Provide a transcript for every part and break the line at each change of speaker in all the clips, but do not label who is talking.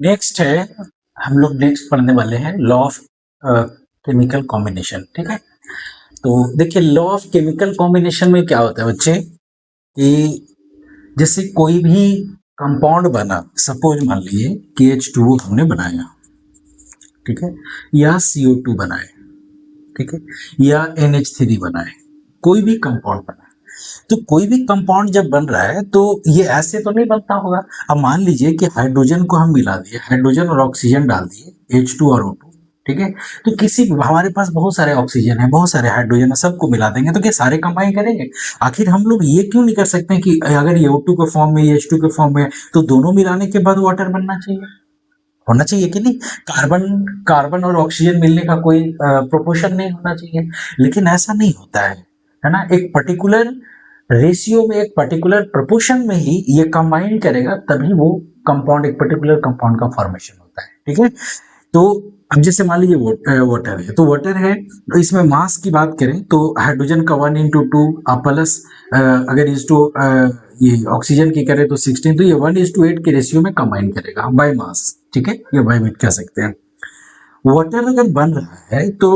Next है, हम लोग नेक्स्ट पढ़ने वाले हैं लॉ ऑफ केमिकल कॉम्बिनेशन। ठीक है, तो देखिए लॉ ऑफ केमिकल कॉम्बिनेशन में क्या होता है बच्चे कि जैसे कोई भी कंपाउंड बना, सपोज मान लीजिए कि H2O हमने बनाया, ठीक है, या CO2 बनाए, ठीक है, या NH3 बनाए, कोई भी कंपाउंड बना, तो कोई भी कंपाउंड जब बन रहा है तो ये ऐसे तो नहीं बनता होगा। अब मान लीजिए कि हाइड्रोजन को हम मिला दिए, हाइड्रोजन और ऑक्सीजन डाल दिए, H2 और O2, ठीक है, तो किसी हमारे पास बहुत सारे ऑक्सीजन है, बहुत सारे हाइड्रोजन है, सबको मिला देंगे तो क्या सारे कंबाइन करेंगे? आखिर हम लोग ये क्यों नहीं कर सकते कि अगर ये O2 के फॉर्म में, ये H2 के फॉर्म में, तो दोनों मिलाने के बाद वाटर बनना चाहिए, होना चाहिए कि नहीं? कार्बन कार्बन और ऑक्सीजन मिलने का कोई प्रोपोर्शन नहीं होना चाहिए, लेकिन ऐसा नहीं होता है ना? एक पर्टिकुलर रेशियो में, एक पर्टिकुलर प्रोपोर्शन में ही ये कंबाइन करेगा, तभी वो कंपाउंड, एक पर्टिकुलर कंपाउंड का फॉर्मेशन होता है। ठीक है, तो अब जैसे मान लीजिए वाटर है, तो वाटर है, तो इसमें मास की बात करें तो हाइड्रोजन का 1:2 प्लस अगर इज टू ये ऑक्सीजन की करें तो 16, तो ये 1:8 के रेशियो में कंबाइन करेगा बाय मास। ठीक है, ये बाय वेट कह सकते हैं। वाटर अगर बन रहा है तो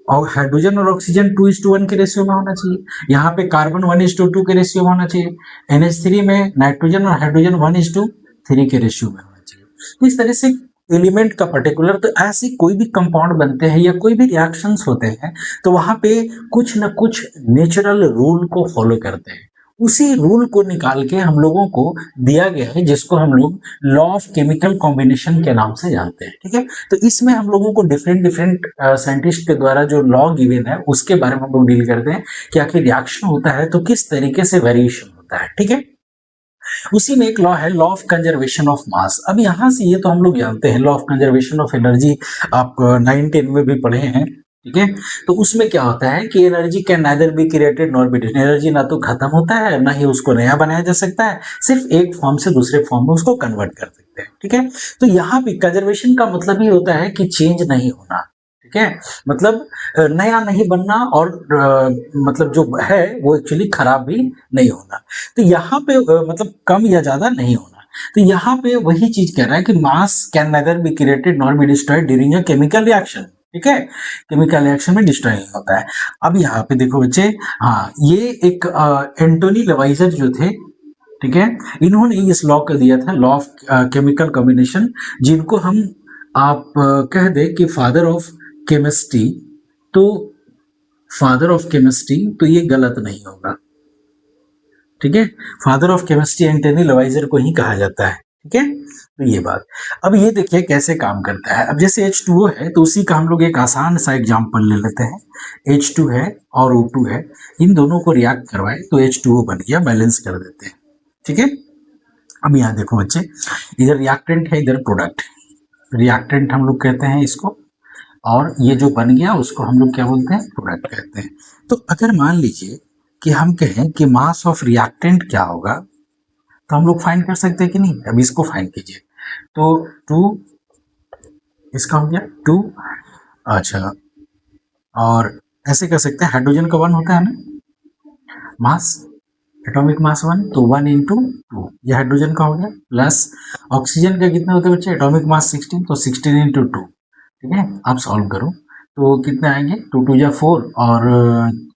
और हाइड्रोजन और ऑक्सीजन 2:1 के रेशियो में होना चाहिए, यहाँ पे कार्बन 1:2 के रेशियो में होना चाहिए, NH3 में नाइट्रोजन और हाइड्रोजन 1:3 के रेशियो में होना चाहिए। तो इस तरह से एलिमेंट का पर्टिकुलर, तो ऐसे कोई भी कंपाउंड बनते हैं या कोई भी रिएक्शंस होते हैं तो वहां पे कुछ ना कुछ नेचुरल रूल को फॉलो करते हैं, उसी रूल को निकाल के हम लोगों को दिया गया है, जिसको हम लोग लॉ ऑफ केमिकल कॉम्बिनेशन के नाम से जानते हैं। ठीक है, तो इसमें हम लोगों को डिफरेंट डिफरेंट साइंटिस्ट के द्वारा जो लॉ गिवन है उसके बारे में हम लोग डील करते हैं कि आखिर रिएक्शन होता है तो किस तरीके से वेरिएशन होता है। ठीक है, उसी में एक लॉ है, लॉ ऑफ कंजर्वेशन ऑफ मास। अब यहां से ये तो हम लोग जानते हैं, law of conservation of energy आप 9-10 में भी पढ़े हैं। ठीक है, तो उसमें क्या होता है कि energy can neither be created nor be destroyed, energy ना तो खत्म होता है ना ही उसको नया बनाया जा सकता है, सिर्फ एक फॉर्म से दूसरे फॉर्म में उसको कन्वर्ट कर सकते हैं। ठीक है, तो यहाँ भी कंजर्वेशन का मतलब ही होता है कि चेंज नहीं होना। ठीक है, मतलब नया नहीं बनना और मतलब जो है वो एक्चुअली खराब भी नहीं होना। तो यहाँ पे मतलब कम या ज्यादा नहीं होना। तो यहाँ पे वही चीज कह रहा है कि मास can nether be created nor be destroyed during a chemical reaction. ठीक है, केमिकल रिएक्शन में डिस्ट्रॉय नहीं होता है। अब यहाँ पे देखो बच्चे, हाँ, ये एक एंटोनी लेवाइजर जो थे, ठीक है, इन्होंने इस लॉ को दिया था, लॉ ऑफ केमिकल कॉम्बिनेशन, जिनको हम आप कह दे कि फादर ऑफ केमिस्ट्री। तो फादर ऑफ केमिस्ट्री तो ये गलत नहीं होगा। ठीक है, फादर ऑफ केमिस्ट्री एंटोनी लेवाइजर को ही कहा जाता है। ठीक है, तो ये बात। अब ये देखिए कैसे काम करता है। अब जैसे H2O है तो उसी का हम लोग एक आसान सा एग्जांपल ले लेते हैं। H2 है और O2 है, इन दोनों को रिएक्ट करवाए तो H2O बन गया, बैलेंस कर देते हैं। ठीक है, अब यहाँ देखो बच्चे, इधर रिएक्टेंट है, इधर प्रोडक्ट। रिएक्टेंट हम लोग कहते हैं इसको, और ये जो बन गया उसको हम लोग क्या बोलते हैं? प्रोडक्ट कहते हैं। तो अगर मान लीजिए कि हम कहें कि मास ऑफ रिएक्टेंट क्या होगा, तो हम लोग फाइंड कर सकते हैं कि नहीं? अब इसको फाइंड कीजिए। तो 2, इसका हो गया 2, अच्छा, और ऐसे कर सकते हैं, हाइड्रोजन का 1 होता है ना मास, एटॉमिक मास 1, तो 1:2, ये हाइड्रोजन का हो गया, प्लस ऑक्सीजन का कितना होता है बच्चे? एटॉमिक मास 16, तो 16×2। ठीक है, आप सॉल्व करो तो कितने आएंगे? 2×2 = 4 और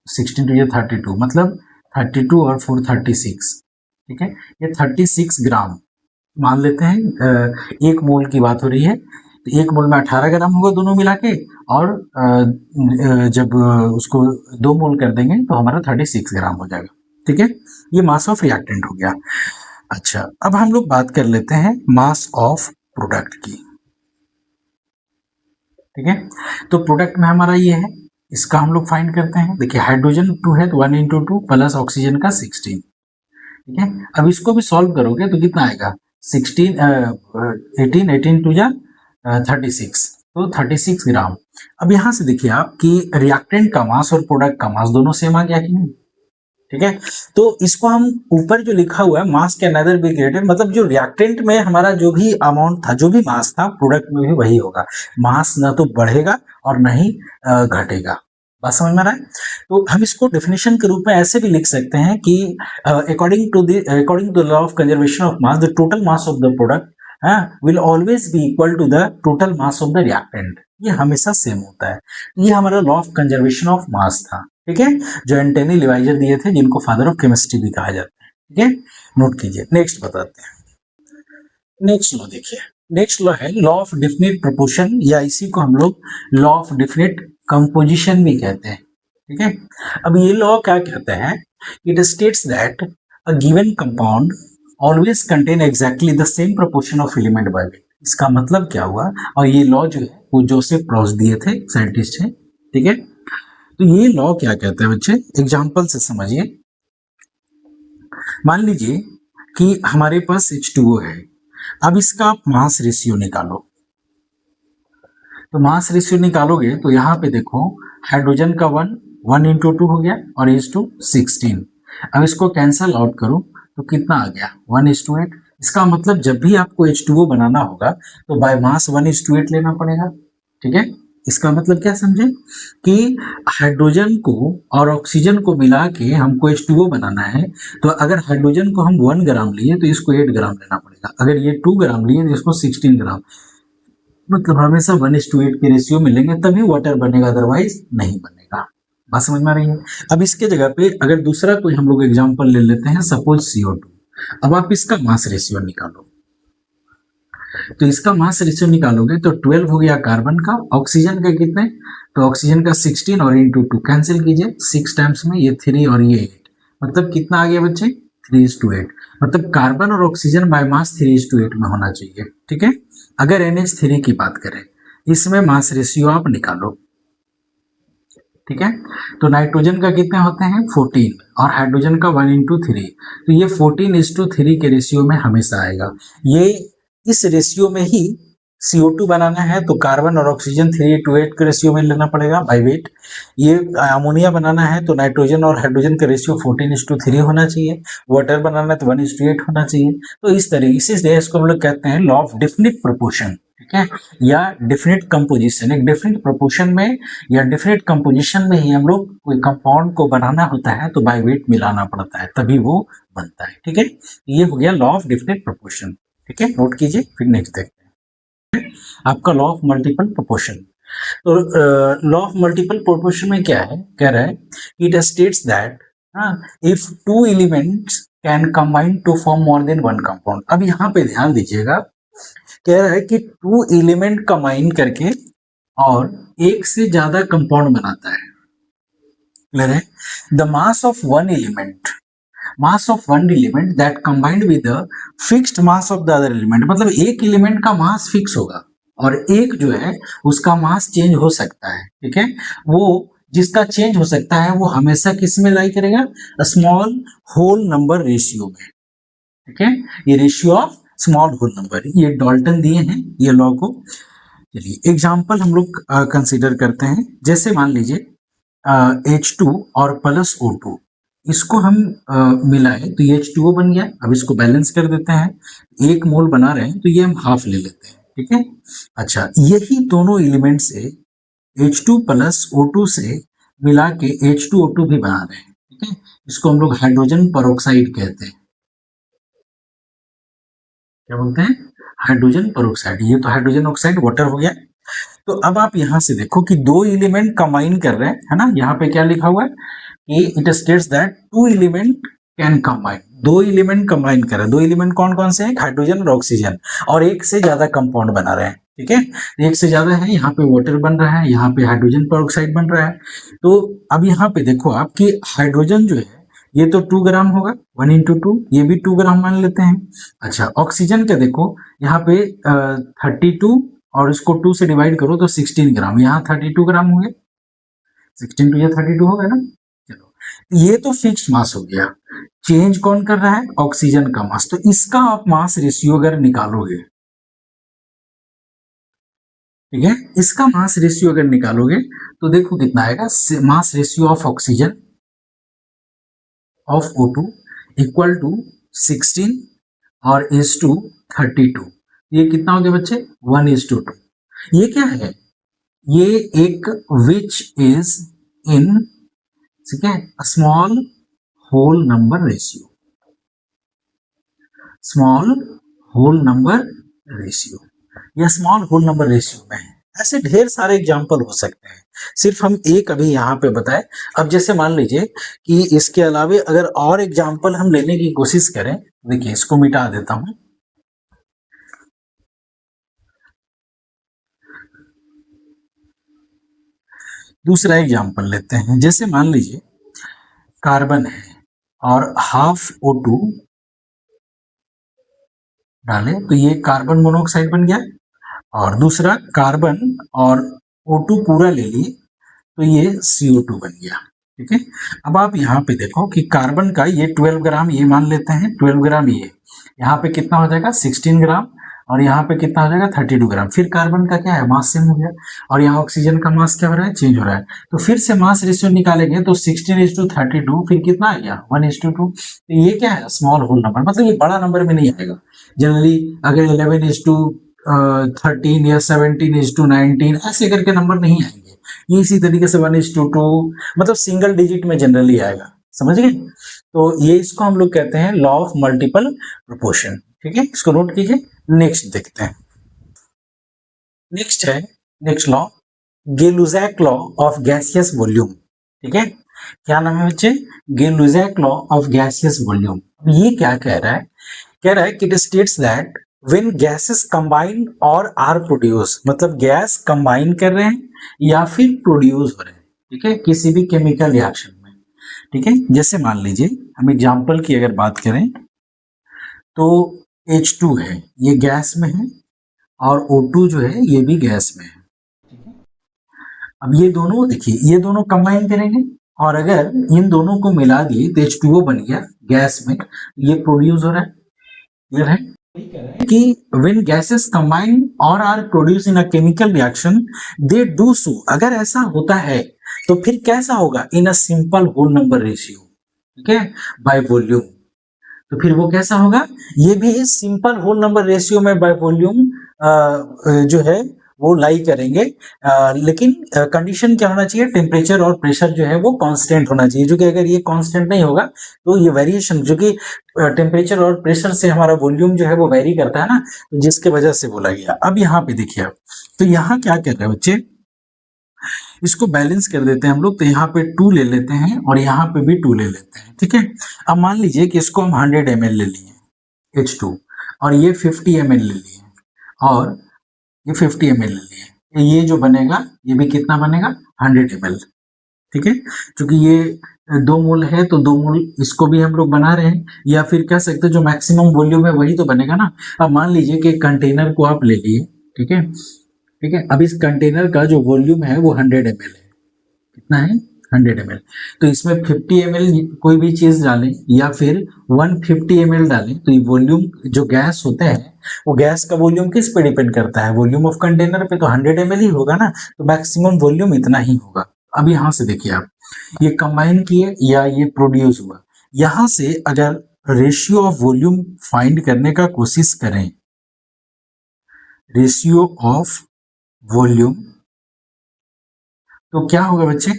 16×2 = 32, मतलब 32 और 4 36। ठीक है, ये 36 ग्राम मान लेते हैं। 1 मोल की बात हो रही है, तो 1 मोल में 18 ग्राम होगा दोनों मिला के, और जब उसको 2 मोल कर देंगे तो हमारा 36 ग्राम हो जाएगा। ठीक है, ये मास ऑफ रिएक्टेंट हो गया। अच्छा, अब हम लोग बात कर लेते हैं मास ऑफ प्रोडक्ट की। ठीक है, तो प्रोडक्ट में हमारा ये है, इसका हम लोग फाइंड करते हैं। देखिए हाइड्रोजन 2 है तो 1:2 प्लस ऑक्सीजन का 16। ठीक है, अब इसको भी सॉल्व करोगे तो कितना आएगा? 16 18 2 जा 36, तो 36 ग्राम। अब यहां से देखिए आप कि रिएक्टेंट का मास और प्रोडक्ट का मास दोनों सेम आ गया कि नहीं? ठीक है, तो इसको हम ऊपर जो लिखा हुआ है मास कैन नेदर बी क्रिएटेड, मतलब जो रिएक्टेंट में हमारा जो भी अमाउंट था, जो भी मास था, प्रोडक्ट में भी वही होगा। मास ना तो बढ़ेगा और ना ही घटेगा। बात समझ में आ रहा है? तो हम इसको डेफिनेशन के रूप में ऐसे भी लिख सकते हैं कि according to the law of conservation of mass, the total mass of the product will always be equal to the total mass of the reactant. ये हमेशा सेम होता है। ये हमारा law of conservation of mass था, ठीक है, जो एंटनी लिवाइजर दिए थे, जिनको फादर ऑफ केमिस्ट्री भी कहा जाता है, ठीक है, नोट कीजिए। नेक्स्ट बताते हैं, नेक्स्ट लॉ देखिए। नेक्स्ट लॉ है लॉ ऑफ डिफिनिट प्रोपोर्शन, या इसी को हम लोग लॉ ऑफ डिफिनिट कंपोजिशन भी कहते हैं, ठीक है। अब ये लॉ क्या कहता है, it states that a given compound always contain exactly the same proportion of element by weight. इसका मतलब क्या हुआ, और ये लॉ जो है वो जोसेफ प्रॉस दिए थे, साइंटिस्ट है, ठीक है। तो ये लॉ क्या कहता है बच्चे, एग्जांपल से समझिए। मान लीजिए कि हमारे पास H2O है, अब इसका आप मास रेशियो निकालो। तो मास रेशियो निकालोगे तो यहाँ पे देखो, हाइड्रोजन का 1 इंटू 2 हो गया, और H2 16। अब इसको कैंसल आउट करो तो कितना आ गया, 1:8। इसका मतलब जब भी आपको H2O बनाना होगा तो बाय मास 1:8 लेना पड़ेगा, ठीक है। इसका मतलब क्या समझे कि हाइड्रोजन को और ऑक्सीजन को मिला के हमको H2O बनाना है, तो अगर हाइड्रोजन को हम 1 ग्राम लिए तो इसको 8 ग्राम लेना पड़ेगा, अगर ये 2 ग्राम लिए तो इसको 16 ग्राम। मतलब हमेशा 1:8 के रेशियो मिलेंगे तभी वाटर बनेगा, अदरवाइज नहीं बनेगा। बात समझ में आ रही है। अब इसके जगह पे अगर दूसरा कोई हम लोग एग्जांपल ले लेते हैं, सपोज CO2। अब आप इसका मास रेशियो निकालो, तो इसका मास रेशियो निकालोगे तो 12 हो गया कार्बन का, ऑक्सीजन का कितने, तो ऑक्सीजन का 16 और इंटू 2 कैंसिल कीजिए, 6 टाइम्स में ये 3 और ये 8, मतलब कितना आ गया बच्चे, 3:8। मतलब कार्बन और ऑक्सीजन बाय मास 3:8 में होना चाहिए, ठीक है। अगर NH3 की बात करें, इसमें मास रेशियो आप निकालो, ठीक है। तो नाइट्रोजन का कितने होते हैं, 14, और हाइड्रोजन का 1:3, तो ये 14:3 के रेशियो में हमेशा आएगा। ये इस रेशियो में ही CO2 बनाना है तो कार्बन और ऑक्सीजन 3:8 के रेशियो में लेना पड़ेगा बाय वेट। ये अमोनिया बनाना है तो नाइट्रोजन और हाइड्रोजन का रेशियो 14:3 होना चाहिए। वाटर बनाना है तो 1:8 होना चाहिए। तो इस तरीके से इसको हम लोग कहते हैं लॉ ऑफ डेफिनिट प्रोपोर्शन, ठीक है, या डेफिनिट कंपोजिशन। एक डेफिनिट प्रोपोर्शन में या डेफिनिट कंपोजिशन में ही हम लोग कोई कंपाउंड को बनाना होता है तो बाय वेट मिलाना पड़ता है, तभी वो बनता है, ठीक है। ये हो गया लॉ ऑफ डेफिनिट प्रोपोर्शन, ठीक है, नोट कीजिए। फिर नेक्स्ट देखते हैं आपका लॉ ऑफ मल्टीपल प्रोपोर्शन। तो लॉ ऑफ मल्टीपल प्रोपोर्शन में क्या है, कह रहा है it states that if 2 elements can combine to form more than 1 compound. अब यहाँ पे ध्यान दीजिएगा, कह रहा है कि 2 एलिमेंट कंबाइन करके और एक से ज्यादा कंपाउंड बनाता है, क्लियर है। The mass of one element, mass of one element that combined with the fixed mass of the other element. मतलब एक एलिमेंट का मास फिक्स होगा और एक जो है उसका मास चेंज हो सकता है, ठीक है। वो जिसका चेंज हो सकता है वो हमेशा किस में लाई करेगा, स्मॉल होल नंबर रेशियो में, ठीक है। ये ratio of small whole number, ये डाल्टन दिए हैं ये लॉ को। चलिए एग्जांपल हम लोग कंसीडर करते हैं। जैसे मान लीजिए H2 और प्लस O2, इसको हम मिलाए तो ये H2O बन गया। अब इसको बैलेंस कर देते हैं, 1 मोल बना रहे हैं तो ये हम हाफ ले लेते हैं, ठीक है। अच्छा, यही दोनों एलिमेंट से H2 प्लस O2 से मिला के H2O2 भी बना रहे हैं, ठीक है। इसको हम लोग हाइड्रोजन पेरोक्साइड कहते हैं। क्या बोलते हैं, हाइड्रोजन पेरोक्साइड। ये तो हाइड्रोजन ऑक्साइड वाटर हो गया। तो अब आप यहां से देखो कि 2 एलिमेंट कंबाइन कर रहे हैं, है ना। यहाँ पे क्या लिखा हुआ है कि it states that 2 element can combine. 2 element combine कर रहे हैं। 2 एलिमेंट कौन कौन से हैं, हाइड्रोजन और ऑक्सीजन, और एक से ज्यादा कंपाउंड बना रहे हैं, ठीक है। एक से ज्यादा है, यहाँ पे वाटर बन रहा है, यहाँ पे हाइड्रोजन पेरोक्साइड बन रहा है। तो अब यहाँ पे देखो आपकी हाइड्रोजन जो है ये तो 2 ग्राम होगा, 1:2, ये भी 2 ग्राम मान लेते हैं। अच्छा, ऑक्सीजन का देखो यहाँ पे 32 और इसको 2 से डिवाइड करो तो 16 ग्राम, यहाँ 32 ग्राम होंगे, 16 टू या 32 होगा ना। चलो, ये तो फिक्स्ड मास हो गया। चेंज कौन कर रहा है, ऑक्सीजन का मास। तो इसका आप मास रेशियो अगर निकालोगे, ठीक है, इसका मास रेशियो अगर निकालोगे तो देखो कितना आएगा, mass ratio of oxygen of O2 equal to 16 और H2 32। ये कितना हो गया बच्चे, 1:2। ये क्या है, ये एक विच इज इन, ठीक है, small whole number ratio, small whole number ratio या स्मॉल होल नंबर रेशियो में है। ऐसे ढेर सारे एग्जाम्पल हो सकते हैं, सिर्फ हम एक अभी यहाँ पे बताए। अब जैसे मान लीजिए कि इसके अलावा अगर और एग्जाम्पल हम लेने की कोशिश करें, देखिए इसको मिटा देता हूं। दूसरा एग्जाम्पल लेते हैं, जैसे मान लीजिए कार्बन है और हाफ O2 डाले तो ये कार्बन मोनोऑक्साइड बन गया, और दूसरा कार्बन और O2 पूरा ले लिए तो ये CO2 बन गया। ठीक है, अब आप यहाँ पे देखो कि कार्बन का ये 12 ग्राम ये मान लेते हैं, 12 ग्राम ये यहाँ पे कितना हो जाएगा 16 ग्राम, और यहाँ पे कितना हो जाएगा 32 ग्राम। फिर कार्बन का क्या है मास सेम हो गया, और यहाँ ऑक्सीजन का मास क्या हो रहा है चेंज हो रहा है, तो फिर से मास रेशियो निकालेंगे तो 16:32, फिर कितना आ गया 1:2। तो ये क्या है स्मॉल होल नंबर, मतलब ये बड़ा नंबर में नहीं आएगा। जनरली अगर 11:13 या 17:19 ऐसे करके नंबर नहीं आएंगे, ये इसी तरीके से 1:2 मतलब सिंगल डिजिट में जनरली आएगा, समझ गए। तो ये इसको हम लोग कहते हैं लॉ ऑफ मल्टीपल प्रोपोर्शन। ठीक है, इसको नोट कीजिए। नेक्स्ट देखते हैं, नेक्स्ट है next law Gay Lussac law of gaseous volume. ठीक है, क्या नाम है बच्चे, Gay Lussac law of gaseous volume. ये क्या कह रहा है, कह रहा है कि it states that when gases combine और आर प्रोड्यूस, मतलब गैस कंबाइन कर रहे हैं या फिर प्रोड्यूस हो रहे हैं, ठीक है, किसी भी केमिकल रिएक्शन में। ठीक है, जैसे मान लीजिए हम एग्जांपल की अगर बात करें तो H2 है, ये गैस में है, और O2 जो है ये भी गैस में है। अब ये दोनों देखिए, ये दोनों कंबाइन करेंगे और अगर इन दोनों को मिला दिए तो H2O बन गया गैस में, ये प्रोड्यूस हो रहा है। क्लियर है कि when gases combine or are produced in a chemical reaction they do so, अगर ऐसा होता है तो फिर कैसा होगा in a simple whole number ratio, ठीक है, बाय वॉल्यूम। तो फिर वो कैसा होगा, ये भी इस सिंपल होल नंबर रेशियो में बाय वॉल्यूम जो है वो लाई करेंगे, लेकिन कंडीशन क्या होना चाहिए, टेम्परेचर और प्रेशर जो है वो कांस्टेंट होना चाहिए, जो कि अगर ये कांस्टेंट नहीं होगा तो ये वेरिएशन, जो कि टेम्परेचर और प्रेशर से हमारा वॉल्यूम जो है वो वेरी करता है ना, तो जिसके वजह से बोला गया। अब यहाँ पे देखिए आप, तो यहाँ क्या कर रहे हैं बच्चे, इसको बैलेंस कर देते हैं हम लोग, तो यहाँ पे 2 ले लेते हैं और यहाँ पे भी 2 ले लेते हैं। ठीक है, अब मान लीजिए कि इसको हम 100 ml ले लिए H2, और ये 50 ml ले लिए, और ये 50 ml ले लिए, ये जो बनेगा ये भी कितना बनेगा 100 ml। ठीक है, क्योंकि ये 2 मोल है तो 2 मोल इसको भी हम लोग बना रहे हैं, या फिर कह सकते हैं जो मैक्सिमम वॉल्यूम है वही तो बनेगा ना। अब मान लीजिए कि कंटेनर को आप ले लिए, ठीक है, ठीक है, अब इस कंटेनर का जो वॉल्यूम है वो 100 ml है, कितना है 100 ml, तो इसमें 50 ml कोई भी चीज डालें या फिर 150 ml डालें, तो ये वॉल्यूम जो गैस होता है वो गैस का वॉल्यूम किस पे डिपेंड करता है, वॉल्यूम ऑफ कंटेनर पे, तो 100 ml ही होगा ना, तो मैक्सिमम वॉल्यूम इतना ही होगा। अब यहां से देखिए आप, ये कंबाइन किए या ये प्रोड्यूस हुआ, यहां से अगर रेशियो ऑफ वॉल्यूम फाइंड करने का कोशिश करें, रेशियो ऑफ वॉल्यूम, तो क्या होगा बच्चे,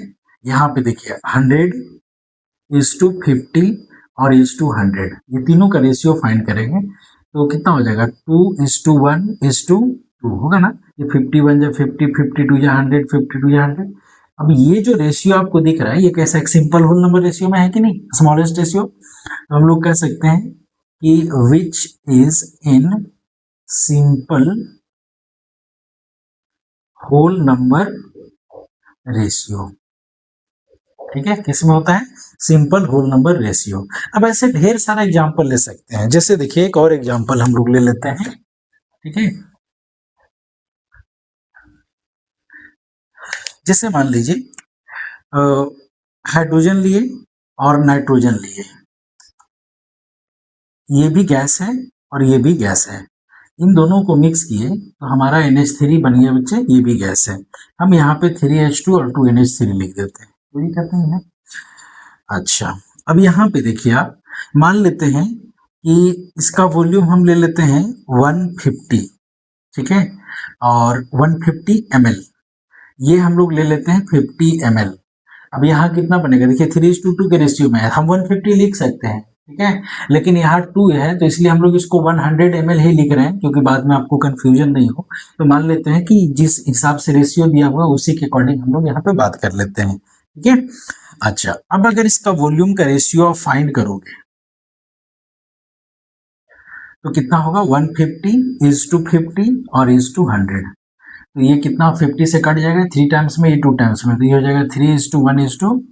यहाँ पे देखिए 100:50 और 1:100, ये तीनों का रेशियो फाइंड करेंगे तो कितना हो जाएगा 2:1:2 होगा ना, ये 51 या 50, 52 या 100, 52 या 100। अब ये जो रेशियो आपको दिख रहा है ये कैसा एक सिंपल होल नंबर रेशियो में है कि नहीं, स्मॉलेस्ट रेशियो, तो हम लोग कह सकते हैं कि which is in simple whole number ratio. ठीक है, किसमें होता है सिंपल होल नंबर रेशियो। अब ऐसे ढेर सारा एग्जांपल ले सकते हैं, जैसे देखिए एक और एग्जांपल हम लोग ले लेते हैं। ठीक है, जैसे मान लीजिए हाइड्रोजन लिए और नाइट्रोजन लिए, ये भी गैस है और ये भी गैस है, इन दोनों को मिक्स किए तो हमारा NH3 बन गया बच्चे, ये भी गैस है। हम यहाँ पे 3H2 और 2NH3 लिख देते हैं, वही करते हैं। अच्छा, अब यहाँ पे देखिए आप, मान लेते हैं कि इसका वॉल्यूम हम ले लेते हैं 150, ठीक है, और 150 ml, ये हम लोग ले लेते हैं 50 ml। अब यहाँ कितना बनेगा, देखिए 3:2 के रेशियो में है, हम 150 लिख सकते हैं, ठीक है, लेकिन यहाँ 2 है तो इसलिए हम लोग इसको 100 ml ही लिख रहे हैं, क्योंकि बाद में आपको कंफ्यूजन नहीं हो। तो मान लेते हैं कि जिस हिसाब से रेशियो दिया हुआ उसी के अकॉर्डिंग हम लोग यहाँ पे बात कर लेते हैं। ठीक है, अच्छा अब अगर इसका वॉल्यूम का रेशियो आप फाइंड करोगे तो कितना होगा, 150:50 और 100। तो ये कितना 50 से कट जाएगा 3 टाइम्स में, ये 2 टाइम्स में, तो ये हो जाएगा 3:1:2।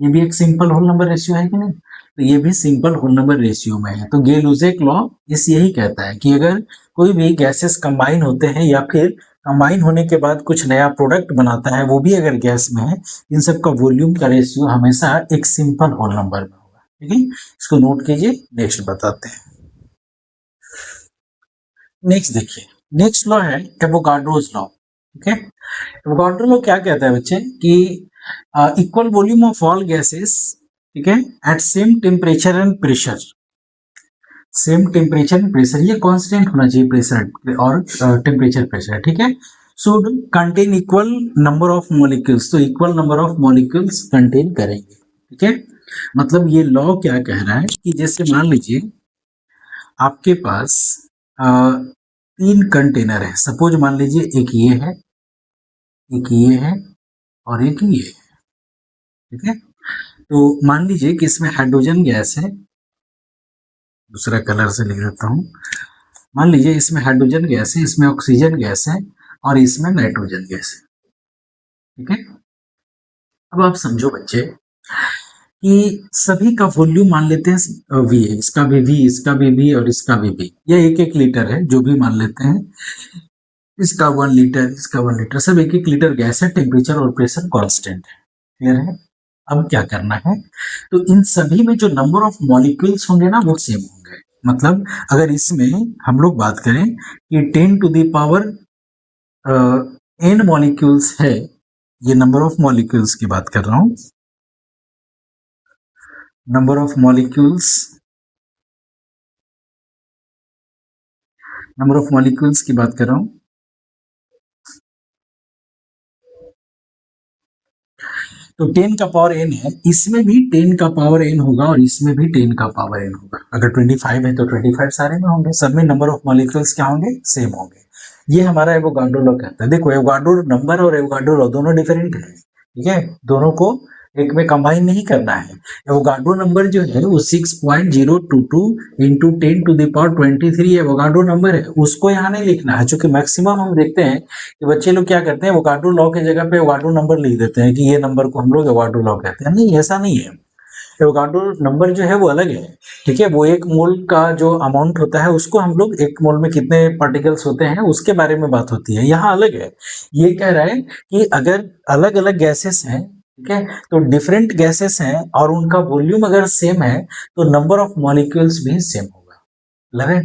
ये भी एक सिंपल होल नंबर रेशियो है कि नहीं, तो ये भी सिंपल होल नंबर रेशियो में है। तो गे-लुजेक लॉ इस यही कहता है कि अगर कोई भी गैसेस कंबाइन होते हैं या फिर कंबाइन होने के बाद कुछ नया प्रोडक्ट बनाता है, वो भी अगर गैस में है, इन सब का वॉल्यूम का रेशियो हमेशा एक सिंपल होल नंबर में होगा। ठीक है, इसको नोट कीजिए, नेक्स्ट बताते हैं। नेक्स्ट देखिए, नेक्स्ट लॉ है एवोगाड्रोस लॉ। ठीक है, एवोगाड्रो लॉ क्या कहता है बच्चे कि equal volume of all gases, ठीक है, at same temperature and pressure, same temperature and pressure, ये कांस्टेंट होना चाहिए प्रेशर और टेम्परेचर प्रेशर। ठीक है, should contain equal number of molecules, तो equal number of molecules contain करेंगे। ठीक है, मतलब ये लॉ क्या कह रहा है कि जैसे मान लीजिए आपके पास 3 कंटेनर है, सपोज मान लीजिए एक ये है, एक ये है और एक ये है। ठीक है, तो मान लीजिए कि इसमें हाइड्रोजन गैस है, दूसरा कलर से लिख देता हूं। मान लीजिए इसमें हाइड्रोजन गैस है, इसमें ऑक्सीजन गैस है और इसमें नाइट्रोजन गैस है। ठीक है, अब आप समझो बच्चे कि सभी का वॉल्यूम मान लेते हैं V है, इसका भी V, इसका भी V और इसका भी V, यह 1-1 लीटर है, जो भी मान लेते हैं, इसका 1 लीटर, इसका 1 लीटर, सब 1-1 लीटर गैस है, टेम्परेचर और प्रेशर कांस्टेंट है। क्लियर है, अब क्या करना है, तो इन सभी में जो नंबर ऑफ मॉलिक्यूल्स होंगे ना वो सेम होंगे। मतलब अगर इसमें हम लोग बात करें कि 10 to the power n molecules है, ये नंबर ऑफ मॉलिक्यूल्स की बात कर रहा हूं, number of molecules, number of molecules की बात कर रहा हूं। तो 10 का पावर n है, इसमें भी 10 का पावर n होगा और इसमें भी 10 का पावर n होगा। अगर 25 है तो 25 सारे में होंगे, सब में नंबर ऑफ मॉलिक्यूल्स क्या होंगे, सेम होंगे। ये हमारा एवोगाड्रो लॉ कहता है। देखो एवोगाड्रो नंबर और एवोगाड्रो लॉ दोनों डिफरेंट है। ठीक है, दोनों को एक में कंबाइन नहीं करना है। एवोगाड्रो नंबर जो है वो 6.022 into 10 to the power 23 Avogadro number है, उसको यहाँ नहीं लिखना है। चूंकि मैक्सिमम हम देखते हैं कि बच्चे लोग क्या करते हैं, एवोगाड्रो लॉ के जगह पे एवोगाड्रो नंबर लिख देते हैं कि ये नंबर को हम लोग एवोगाड्रो लॉ कहते हैं। नहीं, ऐसा नहीं है। एवोगाड्रो नंबर जो है वो अलग है। ठीक है, वो एक मोल का जो अमाउंट होता है उसको हम लोग, एक मोल में कितने पार्टिकल्स होते हैं उसके बारे में बात होती है, यहाँ अलग है। ये कह रहा है कि अगर अलग अलग गैसेस हैं, ठीक है, तो डिफरेंट गैसेस हैं और उनका वॉल्यूम अगर सेम है तो नंबर ऑफ मॉलिक्यूल्स भी सेम होगा। लगे,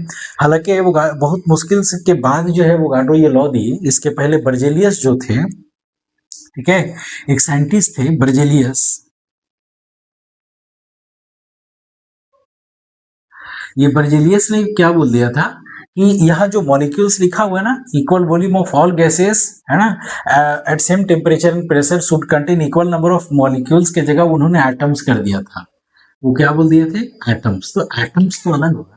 हालांकि वो बहुत मुश्किल के बाद जो है एवोगाड्रो ये लॉ दिए। इसके पहले बर्जेलियस जो थे, ठीक है, एक साइंटिस्ट थे बर्जेलियस, ये बर्जेलियस ने क्या बोल दिया था कि यहाँ जो मॉलिक्यूल्स लिखा हुआ है ना, equal volume of all gases, है ना, at same temperature and pressure should contain equal number of molecules के जगह उन्होंने एटम्स कर दिया था। वो क्या बोल दिए थे, एटम्स। तो एटम्स तो अलग होगा ना।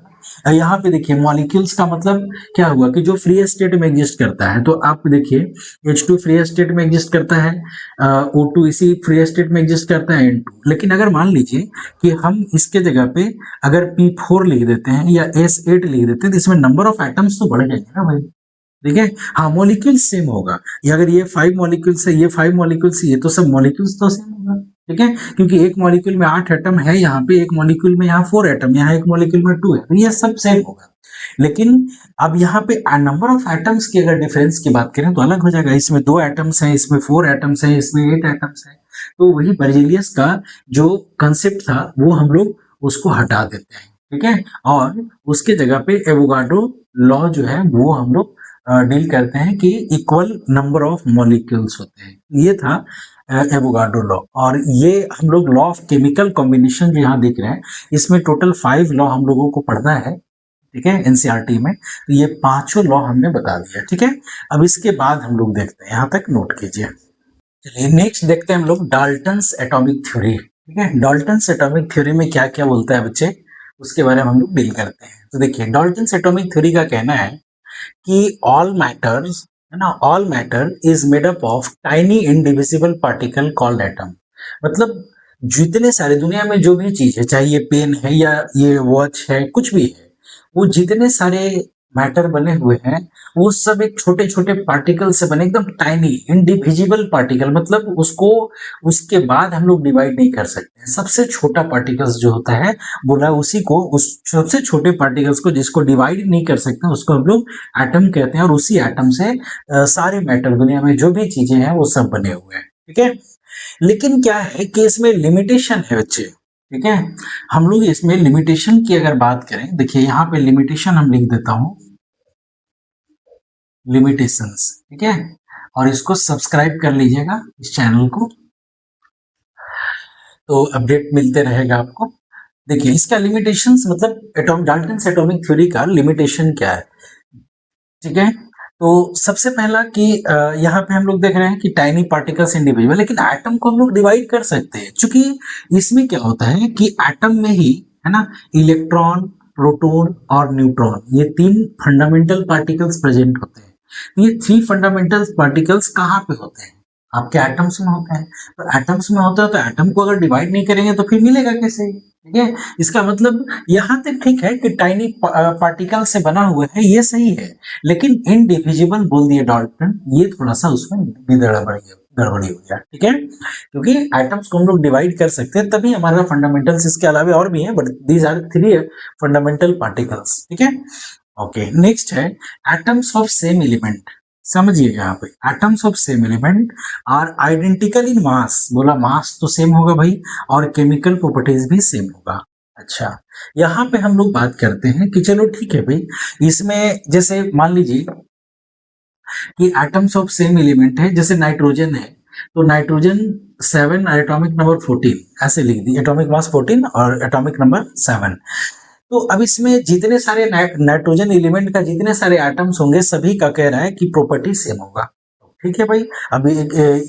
यहाँ पे देखिए मॉलिक्यूल्स का मतलब क्या हुआ कि जो फ्री स्टेट में एग्जिस्ट करता है। तो आप देखिए H2 फ्री स्टेट में एग्जिस्ट करता है, O2 इसी फ्री स्टेट में एग्जिस्ट करता है, N2। लेकिन अगर मान लीजिए कि हम इसके जगह पे अगर P4 लिख देते हैं या S8 लिख देते हैं तो इसमें नंबर ऑफ एटम्स तो बढ़ जाएंगे ना भाई। ठीक है, हाँ मॉलिक्यूल सेम होगा, ये अगर ये 5 मॉलिक्यूल्स है, ये 5 मॉलिक्यूल्स, ये तो सब मॉलिक्यूल्स तो सेम होगा। ठीक है, क्योंकि एक मॉलिक्यूल में 8 एटम है, यहाँ पे एक मॉलिक्यूल में यहाँ 4 एटम, यहाँ एक मॉलिक्यूल में 2 है, तो ये सब सेम होगा। लेकिन अब यहाँ पे नंबर ऑफ एटम्स की अगर डिफरेंस की बात करें तो अलग हो जाएगा। इसमें 2 एटम्स हैं, इसमें 4 एटम्स हैं, इसमें 8 एटम्स हैं। तो वही बर्जेलियस का जो कंसेप्ट था वो हम लोग उसको हटा देते हैं। ठीक है, और उसके जगह पे एवोगाड्रो लॉ जो है वो हम लोग डील करते हैं कि इक्वल नंबर ऑफ मॉलिक्यूल्स होते हैं। ये था एवोगाड्रो लॉ। और ये हम लोग लॉ ऑफ केमिकल कॉम्बिनेशन जो यहाँ देख रहे हैं, इसमें टोटल 5 लॉ हम लोगों को पढ़ना है। ठीक है, एनसीईआरटी में। तो ये 5 लॉ हमने बता दिया। ठीक है, अब इसके बाद हम लोग देखते हैं, यहाँ तक नोट कीजिए। चलिए नेक्स्ट देखते हैं हम लोग डाल्टन्स एटॉमिक थ्योरी। ठीक है, डाल्टन्स एटॉमिक थ्योरी में क्या क्या बोलता है बच्चे, उसके बारे में हम लोग डील करते हैं। तो देखिए डाल्टन्स एटॉमिक थ्योरी का कहना है कि ऑल मैटर्स, है ना, all matter is made up of tiny indivisible particle called atom. मतलब जितने सारे दुनिया में जो भी चीज है, चाहे ये पेन है या ये वॉच है, कुछ भी है, वो जितने सारे मैटर बने हुए हैं वो सब एक छोटे छोटे पार्टिकल से बने, एकदम टाइनी इंडिविजिबल पार्टिकल। मतलब उसको उसके बाद हम लोग डिवाइड नहीं कर सकते। सबसे छोटा पार्टिकल्स जो होता है, बोला उसी को, उस सबसे छोटे पार्टिकल्स को जिसको डिवाइड नहीं कर सकते उसको हम लोग एटम कहते हैं। और उसी एटम से सारे मैटर, दुनिया में जो भी चीजें हैं वो सब बने हुए हैं। ठीक है, लेकिन क्या है कि इसमें लिमिटेशन है बच्चे। ठीक है, हम लोग इसमें लिमिटेशन की अगर बात करें, देखिए यहाँ पे लिमिटेशन हम लिख देता हूं, लिमिटेशंस। ठीक है, और इसको सब्सक्राइब कर लीजिएगा इस चैनल को, तो अपडेट मिलते रहेगा आपको। देखिए इसका लिमिटेशंस मतलब डाल्टन्स एटॉमिक थ्योरी का लिमिटेशन क्या है। ठीक है, तो सबसे पहला कि यहाँ पे हम लोग देख रहे हैं कि टाइनी पार्टिकल्स इंडिविजुअल, लेकिन एटम को हम लोग डिवाइड कर सकते हैं, क्योंकि इसमें क्या होता है कि एटम में ही, है ना, इलेक्ट्रॉन, प्रोटॉन और न्यूट्रॉन, ये तीन फंडामेंटल पार्टिकल्स प्रेजेंट होते हैं। ये थ्री फंडामेंटल पार्टिकल्स कहाँ पे होते हैं? आपके एटम्स में होते हैं। तो एटम्स में होता है तो एटम को अगर डिवाइड नहीं करेंगे तो फिर मिलेगा कैसे? ठीक है, इसका मतलब यहाँ तक ठीक है कि टाइनी पार्टिकल से बना हुआ है, ये सही है, लेकिन इनडिविजिबल बोल दिया डाल्टन, ये थोड़ा सा उसमें गड़बड़ी हो गया। ठीक है, क्योंकि एटम्स को हम लोग डिवाइड कर सकते हैं, तभी हमारा फंडामेंटल्स, इसके अलावा और भी है, but these are three fundamental particles. ठीक है, ओके, नेक्स्ट है एटम्स ऑफ सेम एलिमेंट। समझिए यहाँ पे atoms of same element are identical in mass, बोला मास तो सेम होगा भाई, और केमिकल प्रॉपर्टीज भी सेम होगा। अच्छा, यहाँ पे हम लोग बात करते हैं कि चलो ठीक है भाई, इसमें जैसे मान लीजिए कि एटम्स ऑफ सेम एलिमेंट है, जैसे नाइट्रोजन है, तो नाइट्रोजन 7 एटॉमिक नंबर 14, ऐसे लिख दी, एटॉमिक मास 14 और एटॉमिक नंबर 7। तो अब इसमें जितने सारे नाइट्रोजन एलिमेंट का जितने सारे एटम्स होंगे, सभी का कह रहा है कि प्रॉपर्टी सेम होगा। ठीक है भाई, अभी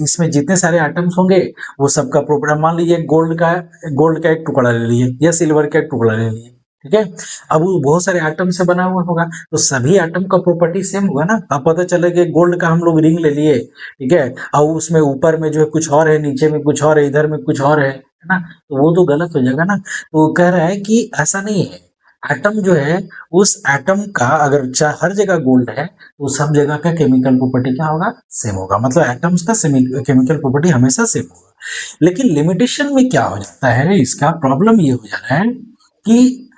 इसमें जितने सारे एटम्स होंगे वो सबका प्रॉपर्टी, मान लीजिए गोल्ड का एक टुकड़ा ले लिए या सिल्वर का एक टुकड़ा ले लिए। ठीक है, अब वो बहुत सारे एटम से बना हुआ होगा, तो सभी एटम का प्रॉपर्टी सेम होगा ना। अब पता चले कि गोल्ड का हम लोग रिंग ले लिए, ठीक है, और उसमें ऊपर में जो है कुछ और है, नीचे में कुछ और है, इधर में कुछ और है ना, तो वो तो गलत हो जाएगा ना। तो वो कह रहा है कि ऐसा नहीं है, एटम जो है उस एटम का अगर हर जगह गोल्ड है तो सब जगह का केमिकल प्रॉपर्टी क्या होगा? सेम होगा। मतलब एटम्स का केमिकल प्रॉपर्टी हमेशा सेम होगा। लेकिन लिमिटेशन में क्या हो जाता है, इसका प्रॉब्लम ये हो जा रहा है कि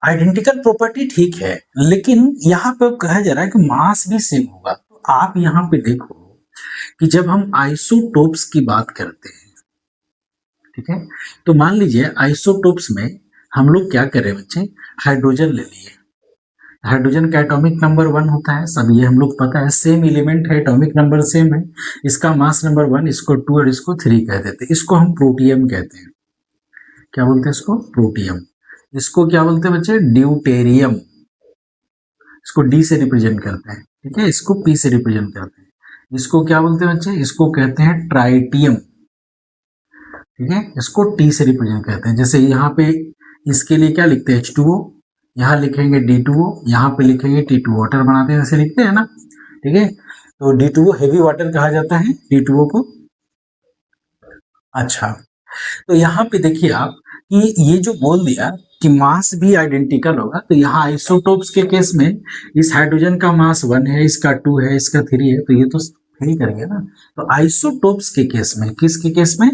आइडेंटिकल प्रॉपर्टी ठीक है, लेकिन यहाँ पे कहा जा रहा है कि मास भी सेम होगा। तो आप यहाँ पे देखो कि जब हम आइसोटोप्स की बात करते हैं, ठीक है, तो मान लीजिए आइसोटोप्स में हम लोग क्या कर रहे हैं बच्चे, हाइड्रोजन ले लिए। हाइड्रोजन का एटॉमिक नंबर 1 होता है, सब ये हम लोग पता है, सेम एलिमेंट है, एटॉमिक नंबर सेम है, इसका मास नंबर 1, इसको 2 और इसको 3 कह देते हैं। इसको हम प्रोटियम कहते हैं। क्या बोलते हैं इसको? प्रोटियम। इसको क्या बोलते हैं बच्चे? ड्यूटेरियम। इसको डी से रिप्रेजेंट करते हैं, ठीक है, इसको पी से रिप्रेजेंट करते हैं। इसको क्या बोलते हैं बच्चे? इसको कहते हैं ट्राइटियम। ठीक है, इसको टी से रिप्रेजेंट करते हैं। जैसे यहाँ पे इसके लिए क्या लिखते हैं? H2O, यहाँ लिखेंगे D2O, यहाँ पे लिखेंगे T2O, वाटर बनाते हैं जैसे लिखते हैं ना। ठीक है, तो D2O हेवी वाटर कहा जाता है D2O को। अच्छा, तो यहाँ पे देखिए आप कि ये जो बोल दिया कि मास भी आइडेंटिकल होगा, तो यहाँ आइसोटोप्स के केस में इस हाइड्रोजन का मास 1 है, इसका 2 है, इसका 3 है, तो ये तो फिर ही करेंगे ना। तो आइसोटोप्स के केस में, किसके केस में?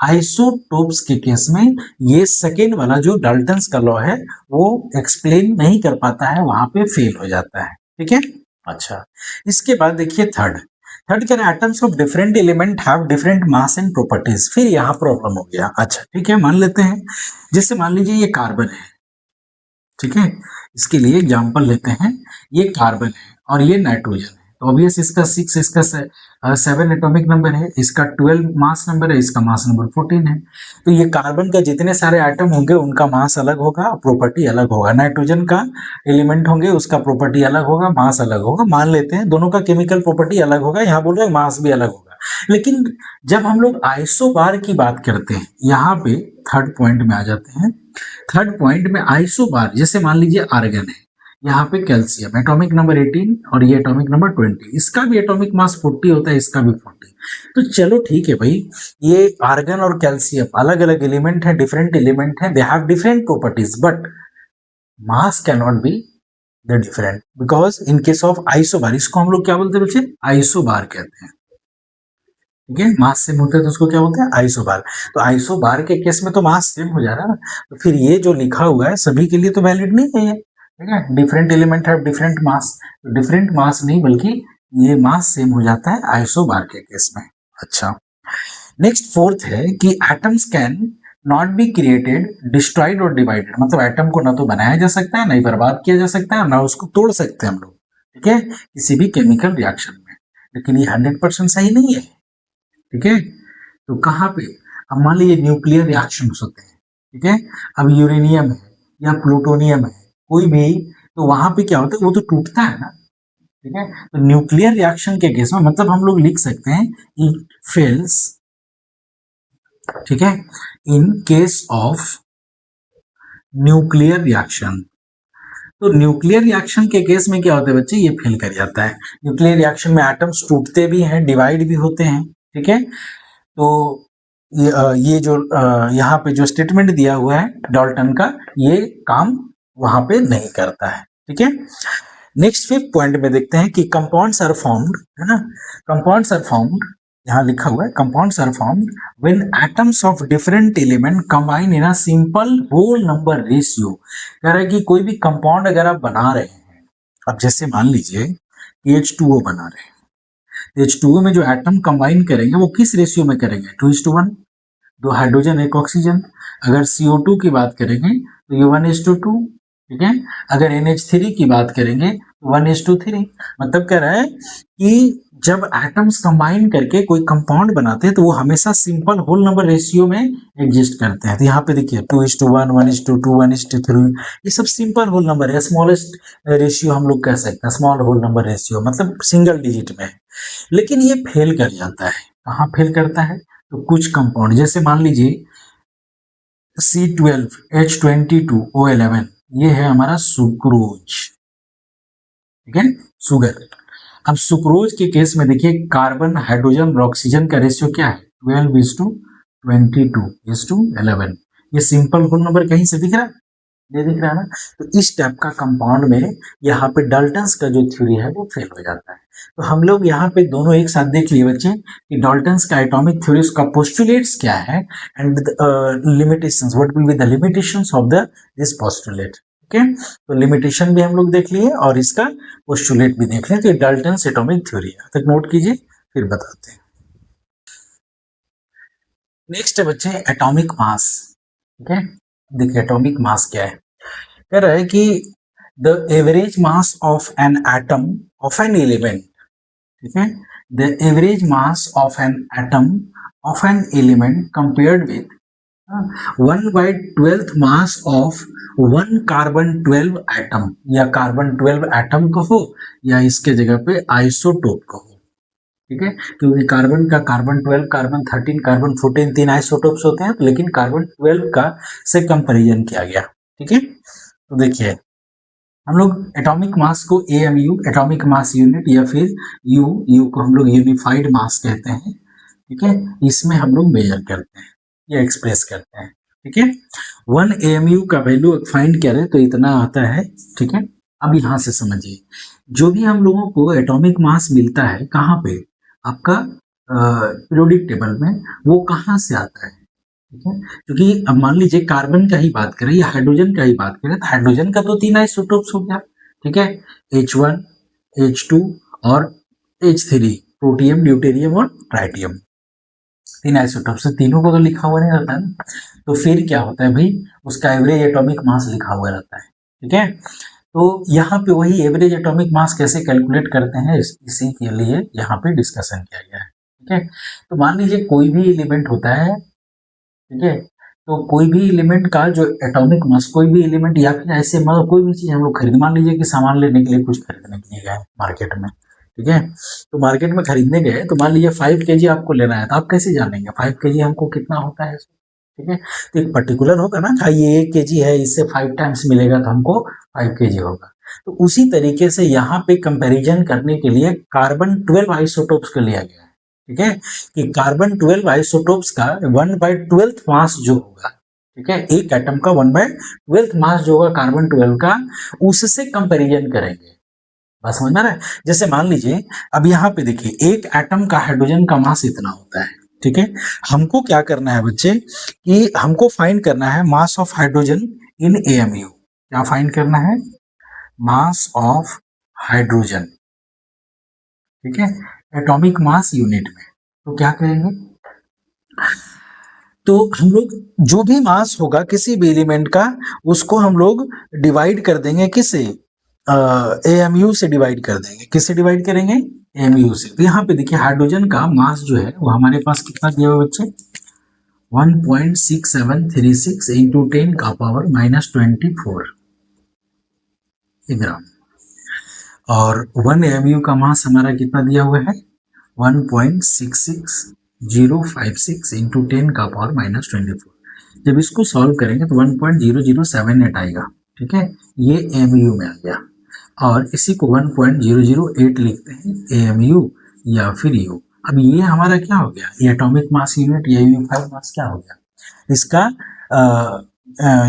आइसोटोप्स के केस में ये सेकेंड वाला जो डाल्टन्स का लॉ है वो एक्सप्लेन नहीं कर पाता है, वहां पे फेल हो जाता है। ठीक है, अच्छा, इसके बाद देखिए थर्ड कह रहे हैं atoms of different element have different mass and properties. फिर यहाँ प्रॉब्लम हो गया। अच्छा ठीक है, मान लेते हैं, जैसे मान लीजिए ये कार्बन है, ठीक है, इसके लिए एग्जांपल लेते हैं, ये कार्बन है और ये नाइट्रोजन है, तो ऑब्वियस इसका 6, इसका 7 एटॉमिक नंबर है, इसका 12 मास नंबर है, इसका मास नंबर 14 है। तो ये कार्बन का जितने सारे एटम होंगे उनका मास अलग होगा, प्रॉपर्टी अलग होगा। नाइट्रोजन का एलिमेंट होंगे, उसका प्रॉपर्टी अलग होगा, मास अलग होगा। मान लेते हैं दोनों का केमिकल प्रॉपर्टी अलग होगा, यहाँ बोल रहे हैं मास भी अलग होगा। लेकिन जब हम लोग आइसोबार की बात करते हैं, यहाँ पे थर्ड पॉइंट में आ जाते हैं थर्ड पॉइंट में आइसोबार, जैसे मान लीजिए आर्गन है, यहाँ पे कैल्शियम एटॉमिक नंबर 18 और ये एटॉमिक नंबर 20, इसका भी एटॉमिक मास 40 होता है, इसका भी 40। तो चलो ठीक है भाई, ये आर्गन और कैल्शियम अलग अलग एलिमेंट है, डिफरेंट एलिमेंट है, they have different properties, but mass can not be the different, because in case of isobar, इसको हम लोग क्या बोलते हैं बच्चे, आइसोबार कहते हैं। ठीक है, मास सेम होता है तो उसको क्या बोलते हैं, आइसोबार। तो आइसोबार के केस में तो मास सेम हो जा रहा है ना, तो फिर ये जो लिखा हुआ है सभी के लिए तो वैलिड नहीं है ये। ठीक है, डिफरेंट एलिमेंट है डिफरेंट मास, डिफरेंट मास नहीं बल्कि ये मास सेम हो जाता है आइसोबार के केस में। अच्छा, नेक्स्ट फोर्थ है कि atoms can not be created, destroyed और डिवाइडेड, मतलब एटम को ना तो बनाया जा सकता है, ना ही बर्बाद किया जा सकता है, ना उसको तोड़ सकते हैं हम लोग, ठीक है, किसी भी केमिकल रिएक्शन में। लेकिन ये 100% सही नहीं है। ठीक है, तो कहाँ पे, अब मान लीजिए न्यूक्लियर रिएक्शन होते हैं, ठीक है, अब यूरेनियम है या प्लूटोनियम है कोई भी, तो वहां पे क्या होता है, वो तो टूटता है ना। ठीक है, तो न्यूक्लियर रिएक्शन के केस में मतलब हम लोग लिख सकते हैं इट फेल्स, ठीक है, in case of nuclear reaction. तो न्यूक्लियर रिएक्शन के केस में क्या होता है बच्चे, ये फेल कर जाता है। न्यूक्लियर रिएक्शन में एटम्स टूटते भी हैं, डिवाइड भी होते हैं। ठीक है, तो ये जो यहाँ पे जो स्टेटमेंट दिया हुआ है डाल्टन का, ये काम वहां पे नहीं करता है। ठीक है, नेक्स्ट फिफ्थ पॉइंट में देखते हैं कि कंपाउंड्स आर फॉर्म्ड, है ना, कंपाउंड्स आर फॉर्म्ड, यहाँ लिखा हुआ है compounds are formed when atoms of different element combine in a simple whole number ratio. कह रहा है कि कोई भी कंपाउंड अगर आप बना रहे हैं, अब जैसे मान लीजिए H2O बना रहे हैं, H2O में जो एटम कंबाइन करेंगे वो किस रेशियो में करेंगे, 2:1, 2 हाइड्रोजन 1 ऑक्सीजन। अगर CO2 की बात करेंगे तो ये 1:2। ठीक है, अगर NH3 की बात करेंगे 1:3। मतलब कह रहा है कि जब एटम्स कंबाइन करके कोई कंपाउंड बनाते हैं तो वो हमेशा सिंपल होल नंबर रेशियो में एग्जिस्ट करते हैं। तो यहाँ पे देखिए 2:1, 1:2, 1:3, ये सब सिंपल होल नंबर है, स्मॉलेस्ट रेशियो हम लोग कह सकते हैं, स्मॉल होल नंबर रेशियो, मतलब सिंगल डिजिट में। लेकिन ये फेल कर जाता है, कहाँ फेल करता है, तो कुछ कंपाउंड, जैसे मान लीजिए C12, H22O11, ये है हमारा सुक्रोज। ठीक है, शुगर। अब सुक्रोज के केस में देखिए कार्बन, हाइड्रोजन और ऑक्सीजन का रेशियो क्या है, 12:22:11। ये सिंपल होल नंबर कहीं से दिख रहा है, ये दिख रहा है ना। तो इस टाइप का कंपाउंड में यहाँ पे डाल्टन्स का जो थ्योरी है वो फेल हो जाता है। तो हम लोग यहाँ पे दोनों एक साथ देख लिए बच्चे कि डाल्टन्स का एटॉमिक थ्योरी, उसका पोस्टुलेट्स क्या है and limitations, what will be the limitations of the this postulate. Okay, तो लिमिटेशन भी हम लोग देख लिए और इसका पोस्टुलेट भी देख लिए। तो डाल्टन्स एटॉमिक थ्योरी है, तक नोट कीजिए फिर बताते हैं। नेक्स्ट है बच्चे एटॉमिक मास। ठीक है, देखिए एटॉमिक मास क्या है, कह रहा है कि the average mass of an atom of an element, ठीक है, the average mass of an atom of an element compared with 1/12 mass of 1 carbon 12 atom, या कार्बन 12 एटम कहो या इसके जगह पे आइसोटोप कहो। ठीक है, क्योंकि कार्बन का कार्बन 12, कार्बन 13, कार्बन 14 तीन आइसोटोप्स होते हैं, लेकिन कार्बन 12 का से कंपैरिजन किया गया। ठीक है, तो देखिए हम लोग एटॉमिक मास को AMU, एटॉमिक मास यूनिट, या फिर यू को हम लोग यूनिफाइड मास कहते हैं। ठीक है, इसमें हम लोग मेजर करते हैं या एक्सप्रेस करते हैं। ठीक है, 1 AMU का वैल्यू फाइंड करें तो इतना आता है। ठीक है, अब यहाँ से समझिए, जो भी हम लोगों को एटॉमिक मास मिलता है कहाँ पे, आपका पीरियोडिक टेबल में, वो कहाँ से आता है। ठीक है, क्योंकि अब मान लीजिए कार्बन का ही बात करें या हाइड्रोजन का ही बात करें, तो हाइड्रोजन का तो 3 आइसोटोप्स हो गया। ठीक है, H1, H2 और H3, प्रोटियम, ड्यूटेरियम और ट्राइटियम, 3 आइसोटोप्स से, तीनों को तो लिखा हुआ नहीं रहता है ना। तो फिर क्या होता है भाई, उसका एवरेज एटॉमिक मास लिखा हुआ रहता है। ठीक है, तो यहाँ पे वही एवरेज एटॉमिक मास कैसे कैलकुलेट करते हैं, इसी के लिए यहाँ पे डिस्कशन किया गया है। ठीक है, तो मान लीजिए कोई भी एलिमेंट होता है, ठीक है, तो कोई भी एलिमेंट का जो एटॉमिक मास, कोई भी एलिमेंट या फिर ऐसे मतलब कोई भी चीज हम लोग खरीद, मान लीजिए कि सामान लेने के लिए कुछ खरीदने के लिए गए मार्केट में। ठीक है, तो मार्केट में खरीदने गए, तो मान लीजिए 5 kg आपको लेना है, तो आप कैसे जानेंगे 5 kg हमको कितना होता है। ठीक है। तो एक पर्टिकुलर होगा ना, ये 1 kg है, इससे 5 टाइम्स मिलेगा तो हमको 5 kg होगा। तो उसी तरीके से यहाँ पे कंपैरिजन करने के लिए कार्बन 12 आइसोटोप्स को लिया गया है, ठीक है, कि कार्बन 12 आइसोटोप्स का 1/12 मास जो होगा, ठीक है, एक एटम का 1/12 मास जो होगा कार्बन 12 का, उससे कंपैरिजन करेंगे। बात समझ में आ रहा है? जैसे मान लीजिए अब यहाँ पे देखिए एक एटम का हाइड्रोजन का मास इतना होता है, ठीक है। हमको क्या करना है बच्चे, कि हमको फाइंड करना है mass of hydrogen in AMU. क्या फाइंड करना है? मास ऑफ हाइड्रोजन, ठीक है, एटॉमिक मास यूनिट में। तो क्या करेंगे, तो हम लोग जो भी मास होगा किसी भी एलिमेंट का, उसको हम लोग डिवाइड कर देंगे किससे, एएमयू से डिवाइड कर देंगे। किससे डिवाइड करेंगे? एएमयू से। तो यहाँ पे देखिए हाइड्रोजन का मास जो है वो हमारे पास कितना दिया हुआ बच्चे, 1.6736 इंटू 10 का पावर -24 ग्राम। और 1 एएमयू का मास हमारा कितना दिया हुआ है, 1.66056 इंटू 10 का पावर -24। जब इसको सॉल्व करेंगे तो 1.0078 आएगा, ठीक है, ये एएमयू में आ गया। और इसी को 1.008 लिखते हैं एएमयू या फिर यू। अब ये हमारा क्या हो गया, ये एटॉमिक मास यूनिट या यूनिफाइड मास क्या हो गया, इसका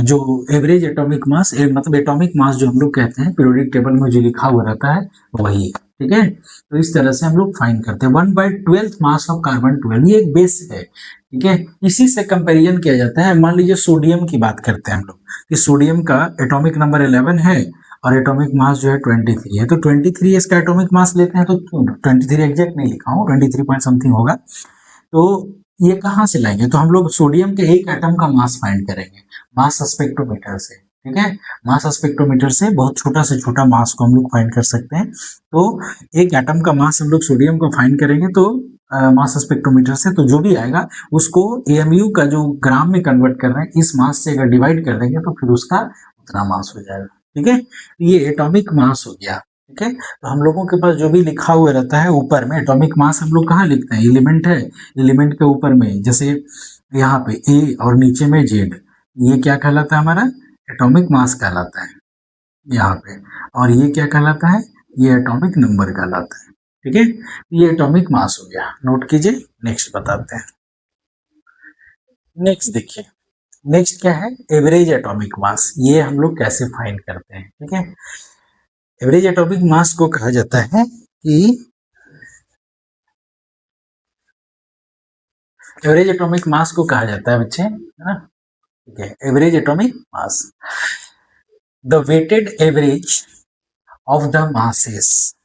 जो एवरेज एटॉमिक मास, मतलब एटॉमिक मास जो हम लोग कहते हैं पीरियोडिक टेबल में जो लिखा हुआ रहता है वही, ठीक है। तो इस तरह से हम लोग फाइंड करते हैं 1/12 मास ऑफ कार्बन 12, ये एक बेस है, ठीक है। इसी से कंपैरिजन किया जाता है। मान लीजिए सोडियम की बात करते हैं हम लोग, कि सोडियम का एटॉमिक नंबर 11 है और एटॉमिक मास जो है 23 है, तो 23 इसका एटॉमिक मास लेते हैं, तो 23 एग्जैक्ट नहीं लिखा हूँ, 23 पॉइंट समथिंग होगा। तो ये कहाँ से लाएंगे, तो हम लोग सोडियम के एक एटम का मास फाइंड करेंगे मास स्पेक्ट्रोमीटर से, ठीक है। मास स्पेक्ट्रोमीटर से बहुत छोटा से छोटा मास को हम लोग फाइंड कर सकते हैं। तो एक एटम का मास हम लोग सोडियम को फाइंड करेंगे तो मास स्पेक्ट्रोमीटर से, तो जो भी आएगा उसको एएमयू का जो ग्राम में कन्वर्ट कर रहे हैं इस मास से अगर डिवाइड कर देंगे तो फिर उसका उतना मास हो जाएगा, ठीक है। ये एटॉमिक मास हो गया, ठीक है। तो हम लोगों के पास जो भी लिखा हुआ रहता है ऊपर में एटॉमिक मास, हम लोग कहाँ लिखते हैं, एलिमेंट है, एलिमेंट के ऊपर में जैसे यहाँ पे ए और नीचे में जेड, ये क्या कहलाता है हमारा, एटॉमिक मास कहलाता है यहाँ पे। और ये क्या कहलाता है, ये एटॉमिक नंबर कहलाता है, ठीक है। ये एटॉमिक मास हो गया, नोट कीजिए। नेक्स्ट बताते हैं। नेक्स्ट देखिए, नेक्स्ट क्या है, एवरेज एटॉमिक मास। ये हम लोग कैसे फाइंड करते हैं, ठीक है। एवरेज एटॉमिक मास को कहा जाता है कि एवरेज एटॉमिक मास को कहा जाता है बच्चे, है ना, ठीक है। Average atomic mass, the weighted average of the masses,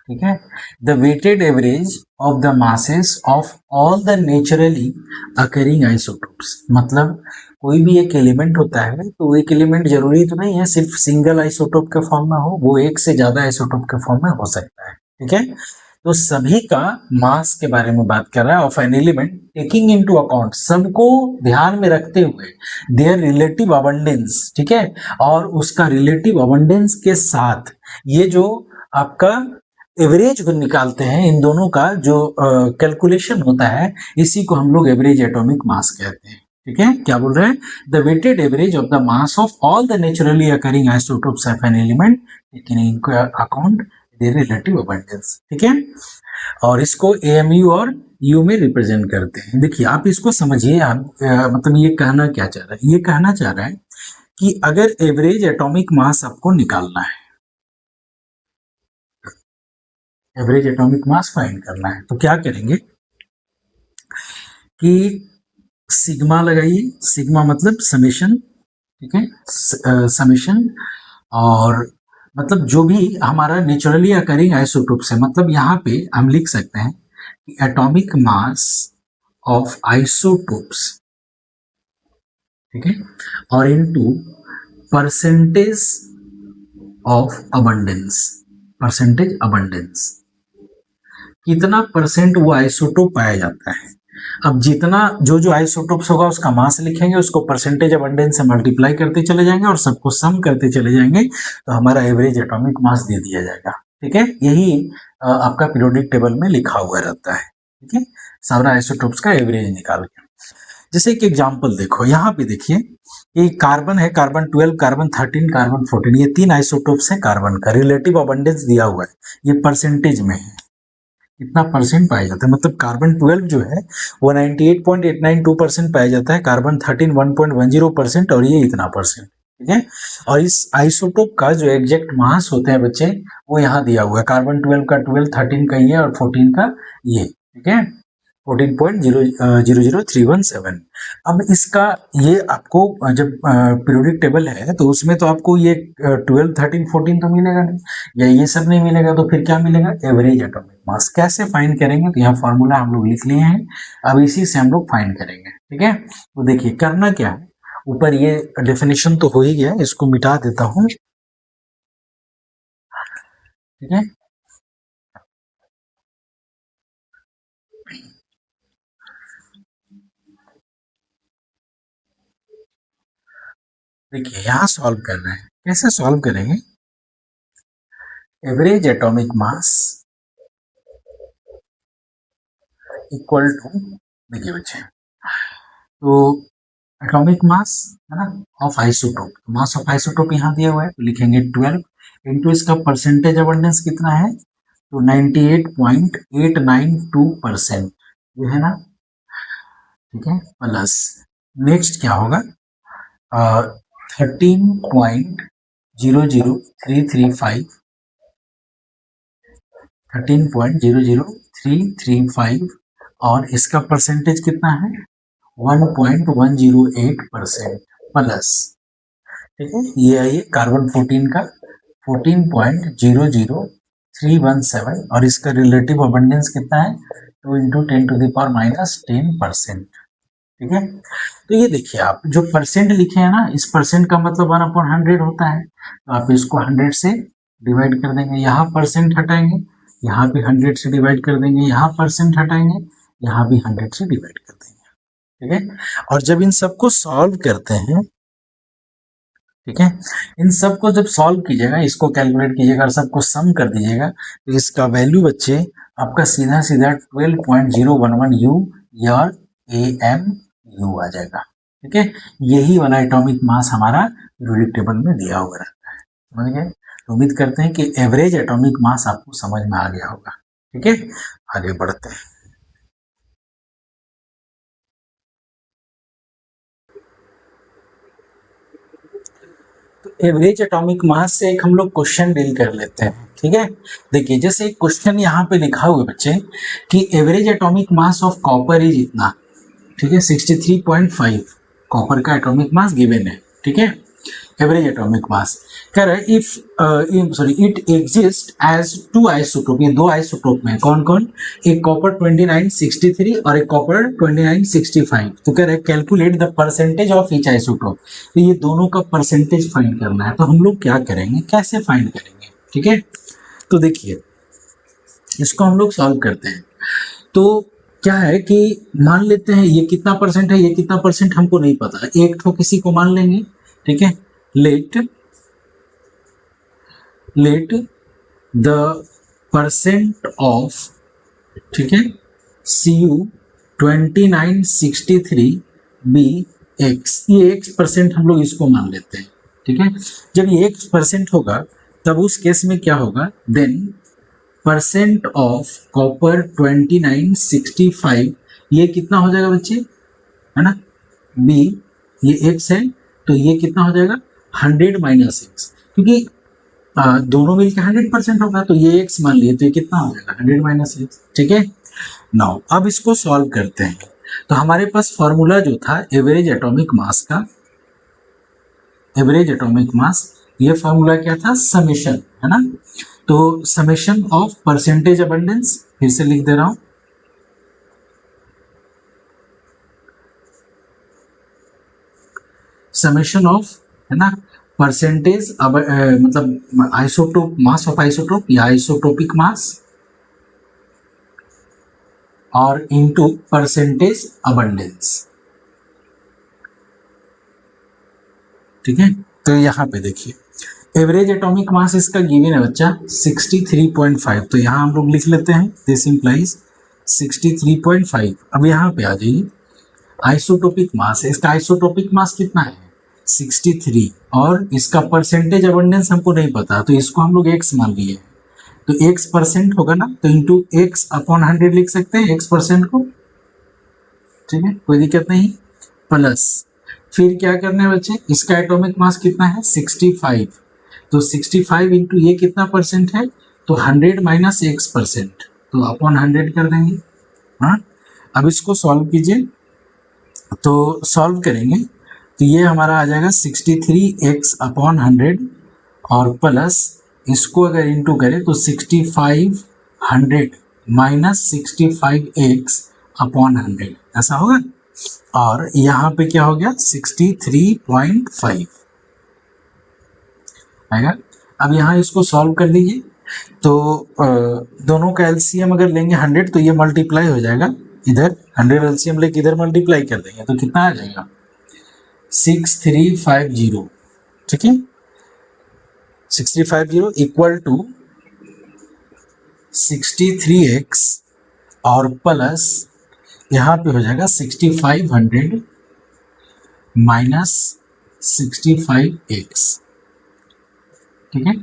ठीक है, the weighted average of the masses of all the naturally occurring isotopes. मतलब कोई भी एक एलिमेंट होता है तो एक एलिमेंट जरूरी तो नहीं है सिर्फ सिंगल आइसोटोप के फॉर्म में हो, वो एक से ज्यादा आइसोटोप के फॉर्म में हो सकता है, ठीक है। तो सभी का मास के बारे में बात कर रहा है, of an element taking into account, सबको ध्यान में रखते हुए देयर रिलेटिव अबंडेंस, ठीक है, और उसका रिलेटिव अबंडेंस के साथ ये जो आपका एवरेज को निकालते हैं, इन दोनों का जो कैलकुलेशन होता है इसी को हम लोग एवरेज एटॉमिक मास कहते हैं, ठीक है। क्या बोल रहे हैं, the weighted average of the mass of all the naturally occurring isotopes of an element taking into account their relative abundance, ठीक है। और इसको एएमयू और यू में रिप्रेजेंट करते हैं। देखिए आप इसको समझिए, आप मतलब ये कहना क्या चाह रहा है, ये कहना चाह रहा है कि अगर एवरेज एटॉमिक मास आपको निकालना है, एवरेज एटॉमिक मास फाइंड करना है, तो क्या करेंगे कि सिग्मा लगाइए, सिग्मा मतलब समेशन, ठीक है, समेशन। और मतलब जो भी हमारा नेचुरली अकरिंग आइसोटोप्स है, मतलब यहाँ पे हम लिख सकते हैं कि एटॉमिक मास ऑफ आइसोटोप्स, ठीक है, और into percentage of abundance, percentage abundance, कितना परसेंट वो आइसोटोप पाया जाता है। अब जितना जो जो आइसोटोप्स होगा उसका मास लिखेंगे, उसको परसेंटेज अबंडेंस से मल्टीप्लाई करते चले जाएंगे और सबको सम करते चले जाएंगे, तो हमारा एवरेज एटॉमिक मास दे दिया जाएगा, ठीक है। यही आपका पीरियोडिक टेबल में लिखा हुआ रहता है, ठीक है, सारा आइसोटोप्स का एवरेज निकाल के। जैसे एक एग्जांपल देखो, यहाँ पे देखिए ये कार्बन है, कार्बन 12, कार्बन 13, कार्बन 14, ये 3 आइसोटोप्स है कार्बन का। रिलेटिव अबंडेंस दिया हुआ है, ये परसेंटेज में है, कितना परसेंट पाया जाता है। मतलब कार्बन 12 जो है वो 98.892% पाया जाता है, कार्बन 13 1.10% और ये इतना परसेंट, ठीक है। और इस आइसोटोप का जो एग्जैक्ट मास होते हैं बच्चे, वो यहाँ दिया हुआ है, कार्बन 12 का 12, 13 का ये और 14 का ये, ठीक है, 14.000317। अब इसका ये आपको जब पीरियोडिक टेबल है तो उसमें तो आपको ये 12, 13, 14 तो मिलेगा नहीं, या ये सब नहीं मिलेगा, तो फिर क्या मिलेगा, एवरेज एटॉमिक मास। कैसे फाइंड करेंगे, तो यहाँ फॉर्मूला हम लोग लिख लिए हैं, अब इसी से हम लोग फाइंड करेंगे, ठीक है। तो देखिए करना क्या है, ऊपर ये डेफिनेशन तो हो ही गया, इसको मिटा देता हूँ, ठीक है। देखिए यहाँ सॉल्व कर रहे हैं, कैसे सॉल्व करेंगे, average atomic mass equal to, देखिए बच्चे, तो एटॉमिक मास है ना of isotope, mass of isotope यहाँ दिया हुआ है, तो लिखेंगे 12 इंटू इसका परसेंटेज अबंडेंस कितना है, तो 98.892%, ये है ना, ठीक है, प्लस नेक्स्ट क्या होगा, 13.00335, 13.00335 और इसका परसेंटेज कितना है 1.108% प्लस, ठीक है, ये है ये कार्बन 14 का 14.00317 और इसका रिलेटिव अबंडेंस कितना है 2 इंटू 10⁻−10%, ठीक है। तो ये देखिए आप जो परसेंट लिखे हैं ना, इस परसेंट का मतलब 1/100 होता है, तो आप इसको 100 से डिवाइड कर देंगे, यहाँ परसेंट हटाएंगे, यहाँ भी 100 से डिवाइड कर देंगे, यहाँ परसेंट हटाएंगे, यहाँ भी 100 से डिवाइड कर देंगे, ठीक है। और जब इन सबको सॉल्व करते हैं, ठीक है, इन सबको जब सॉल्व कीजिएगा, इसको कैलकुलेट कीजिएगा और सबको सम कर दीजिएगा, तो इसका वैल्यू बच्चे आपका सीधा सीधा 12.011 U या AMU आ जाएगा, ठीक है। यही वाला एटॉमिक मास हमारा पीरियोडिक टेबल में दिया हुआ रहता है, समझ गए। तो उम्मीद करते हैं कि एवरेज एटॉमिक मास आपको समझ में आ गया होगा, ठीक है। आगे बढ़ते हैं। तो एवरेज एटॉमिक मास से एक हम लोग क्वेश्चन डील कर लेते हैं, ठीक है। देखिए जैसे एक क्वेश्चन यहाँ पे लिखा हुआ है बच्चे कि average atomic mass of copper is इतना, ठीक है, 63.5 कॉपर का एटॉमिक मास गिवन है, ठीक है, एवरेज एटॉमिक मास। कह रहा है if it exist as 2 isotope, ये 2 आइसोटोप में कौन कौन, एक कॉपर 2963 और एक कॉपर 2965, तो कह रहा है calculate the percentage of each isotope, तो ये दोनों का परसेंटेज फाइंड करना है। तो हम लोग क्या करेंगे, कैसे फाइंड करेंगे, ठीक है। तो देखिए इसको हम लोग सॉल्व करते हैं, तो क्या है कि मान लेते हैं ये कितना परसेंट है, ये कितना परसेंट हमको नहीं पता, एक ठो किसी को मान लेंगे, ठीक है। लेट द परसेंट ऑफ, ठीक है, Cu 2963 बी एक्स, ये x% हम लोग इसको मान लेते हैं, ठीक है। जब ये x% होगा तब उस केस में क्या होगा, देन परसेंट ऑफ कॉपर 2965, ये कितना हो जाएगा बच्चे, है ना, बी, ये x है तो ये कितना हो जाएगा 100 माइनस एक्स, क्योंकि दोनों मिलकर 100% होगा, तो ये x मान लिए तो ये कितना हो जाएगा 100 माइनस एक्स, ठीक है। नाउ अब इसको सॉल्व करते हैं, तो हमारे पास फॉर्मूला जो था एवरेज एटॉमिक मास का, एवरेज एटॉमिक मास, ये फॉर्मूला क्या था, समेशन, है ना। तो समेशन ऑफ परसेंटेज अबंडेंस, फिर से लिख दे रहा हूं, समेशन ऑफ, है ना, परसेंटेज मतलब आइसोटोप, मास ऑफ आइसोटोप या आइसोटोपिक मास और इनटू परसेंटेज अबंडेंस, ठीक है। तो यहाँ पे देखिए एवरेज एटॉमिक मास इसका गिवन है बच्चा 63.5, तो यहाँ हम लोग लिख लेते हैं, दिस इंप्लाइज 63.5। अब यहाँ पे आ जाइए, आइसोटोपिक मास है, इसका आइसोटोपिक मास कितना है 63, और इसका परसेंटेज अबंडेंस हमको नहीं पता, तो इसको हम लोग x मान लिए, तो x परसेंट होगा ना, तो इंटू x अपॉन 100 लिख सकते हैं x परसेंट को, ठीक है, कोई दिक्कत नहीं। प्लस फिर क्या करना है बच्चे, इसका एटॉमिक मास कितना है 65, तो 65 इंटू ये कितना परसेंट है, तो 100 माइनस x परसेंट, तो अपॉन 100 कर देंगे। हाँ, अब इसको सॉल्व कीजिए, तो सॉल्व करेंगे तो ये हमारा आ जाएगा 63x अपॉन 100, और प्लस इसको अगर इंटू करें तो 6500 माइनस 65x अपॉन 100 ऐसा होगा, और यहाँ पे क्या हो गया 63.5 आएगा। अब यहाँ इसको सॉल्व कर दीजिए, तो दोनों का एलसीएम अगर लेंगे 100 तो ये मल्टीप्लाई हो जाएगा, इधर 100 एलसीएम लेके इधर मल्टीप्लाई कर देंगे तो कितना आ जाएगा 6350, ठीक है, 6350 इक्वल टू 63x और प्लस यहाँ पे हो जाएगा 6500 माइनस 65x, ठीक है,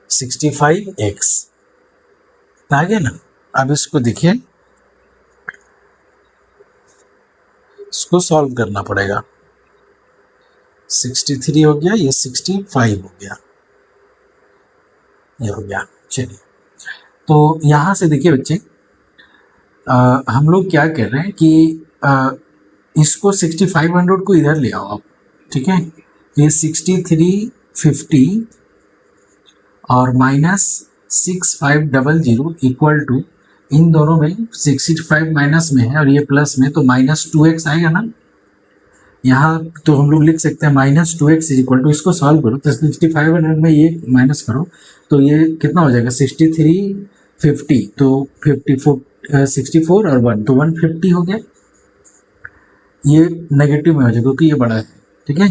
65x आ गया ना। अब इसको देखिए, इसको सॉल्व करना पड़ेगा, 63 हो गया, ये 65 हो गया, ये हो गया। चलिए, तो यहाँ से देखिए बच्चे, हम लोग क्या कर रहे हैं कि इसको 6500 को इधर ले आओ आप, ठीक है, ये 6350 और माइनस 6500 इक्वल टू, इन दोनों में 65 माइनस में है और ये प्लस में, तो माइनस 2x आएगा ना, यहाँ तो हम लोग लिख सकते हैं minus 2x is equal to, इसको सॉल्व करो तो 6500 में ये माइनस करो तो ये कितना हो जाएगा 6350, तो 64 और 1 तो 150 हो गया, ये नेगेटिव में हो जाएगा क्योंकि ये बड़ा है, ठीक है,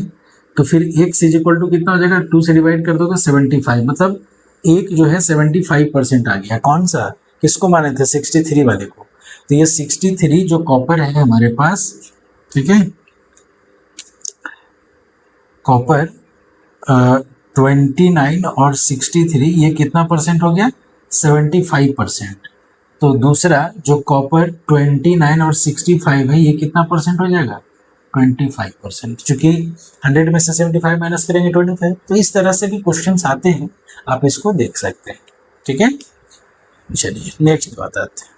तो फिर x इज इक्वल टू कितना हो जाएगा 2 से डिवाइड कर दोगे 75, मतलब एक जो है 75% आ गया। कौन सा, किसको माने थे 63 वाले को, तो ये 63 जो कॉपर है हमारे पास, ठीक है, कॉपर 29 और 63 ये कितना परसेंट हो गया 75%, तो दूसरा जो कॉपर 29 और 65 है ये कितना परसेंट हो जाएगा 25%, चूंकि 100 में से 75 माइनस करेंगे 25, तो इस तरह से भी क्वेश्चंस आते हैं, आप इसको देख सकते हैं, ठीक है। चलिए नेक्स्ट बताते हैं।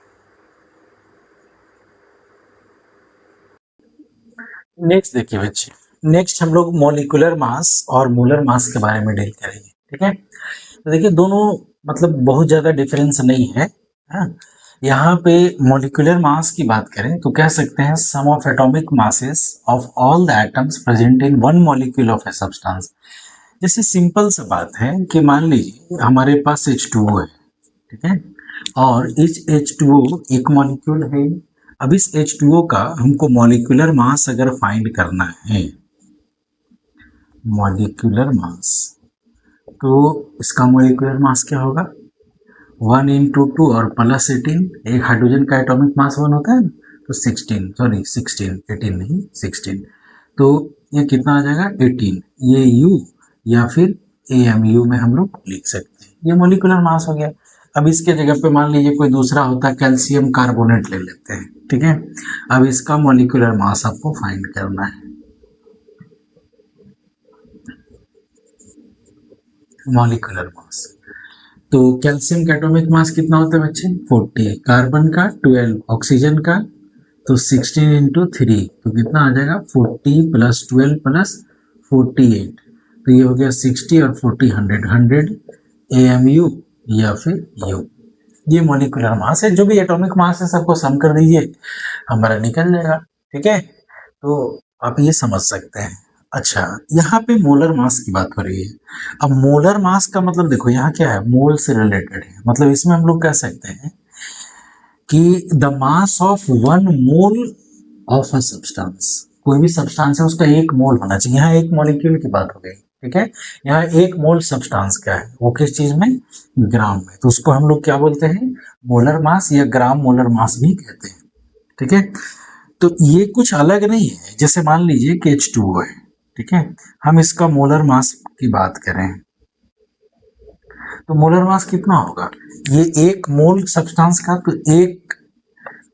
नेक्स्ट देखिए बच्चे, नेक्स्ट हम लोग मॉलिक्यूलर मास और मोलर मास के बारे में डील करेंगे, ठीक है। तो देखिए दोनों मतलब बहुत ज़्यादा डिफरेंस नहीं है, हाँ? यहाँ पे मॉलिक्यूलर मास की बात करें तो कह सकते हैं sum of atomic masses of all the atoms present in one molecule of a substance. जैसे सिंपल सा बात है कि मान लीजिए हमारे पास H2O है, ठीक है, और इस H2O एक मॉलिक्यूल है। अब इस H2O का हमको मॉलिक्यूलर मास अगर फाइंड करना है, मॉलिक्यूलर मास, तो इसका मॉलिक्यूलर मास क्या होगा 1 इंटू 2 और प्लस 18, एक हाइड्रोजन का एटॉमिक मास 1 होता है ना, तो 16 18 नहीं 16, तो ये कितना आ जाएगा 18, ये U या फिर AMU में हम लोग लिख सकते हैं, ये मॉलिक्यूलर मास हो गया। अब इसके जगह पे मान लीजिए कोई दूसरा होता है, कैल्शियम कार्बोनेट ले लेते हैं, ठीक है। अब इसका मॉलिक्यूलर मास आपको फाइंड करना है, मॉलिक्यूलर मास, तो कैल्शियम का एटॉमिक मास कितना होता है बच्चे 40, कार्बन का 12, ऑक्सीजन का तो 16 इंटू 3, तो कितना आ जाएगा 40 प्लस 12 प्लस 48, तो ये हो गया 60 और 40 100 AMU या फिर U, ये मॉलिक्यूलर मास है। जो भी एटॉमिक मास है सबको सम कर दीजिए, हमारा निकल जाएगा, ठीक है, तो आप ये समझ सकते हैं। अच्छा, यहाँ पे मोलर मास की बात हो रही है। अब मोलर मास का मतलब देखो यहाँ क्या है, मोल से रिलेटेड है, मतलब इसमें हम लोग कह सकते हैं कि the mass of 1 mole of a substance, कोई भी सब्सटेंस है उसका 1 मोल होना चाहिए। यहाँ एक मॉलिक्यूल की बात हो गई, ठीक है, यहाँ 1 मोल सब्सटेंस क्या है, वो किस चीज में, ग्राम में, तो उसको हम लोग क्या बोलते हैं मोलर मास या ग्राम मोलर मास भी कहते हैं, ठीक है। तो ये कुछ अलग नहीं है। जैसे मान लीजिए कि H2O है, ठीक है, हम इसका मोलर मास की बात करें तो मोलर मास कितना होगा, ये एक मोल सब्सटेंस का, तो एक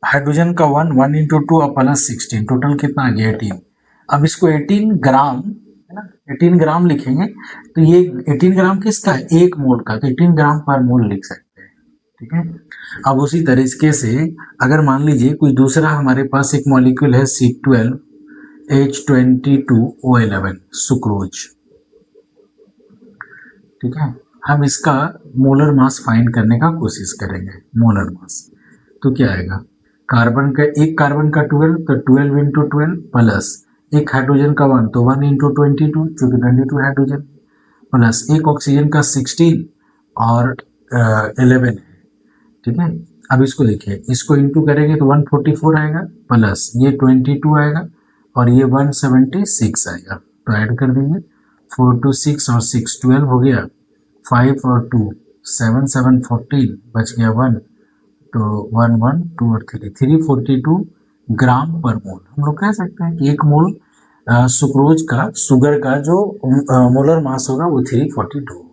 हाइड्रोजन का 1 इंटू 2 प्लस 16, टोटल कितना आ गया 18। अब इसको 18 ग्राम है ना, 18 ग्राम लिखेंगे तो ये 18 ग्राम किसका है, एक मोल का, तो 18 ग्राम पर मोल लिख सकते हैं, ठीक है। अब उसी तरीके से अगर मान लीजिए कोई दूसरा हमारे पास एक मॉलिक्यूल है C12H22O11 सुक्रोज, ठीक है, हम इसका मोलर मास फाइंड करने का कोशिश करेंगे। मोलर मास तो क्या आएगा, कार्बन का एक कार्बन का 12, तो 12 इंटू 12 प्लस एक हाइड्रोजन का 1, तो 1 इंटू 22 क्योंकि 22 हाइड्रोजन, प्लस एक ऑक्सीजन का 16 और 11 है, ठीक है। अब इसको देखिए, इसको इंटू करेंगे तो 144 आएगा, प्लस ये 22 आएगा और ये 176 आएगा, तो ऐड कर देंगे 4 2 6 और 6 12 हो गया, 5 और 2 7 7 14 बच गया 1, तो 1 1 2 और 3 342 ग्राम पर मोल। हम लोग कह सकते हैं कि एक मोल सुक्रोज का, शुगर का जो मोलर मास होगा वो 342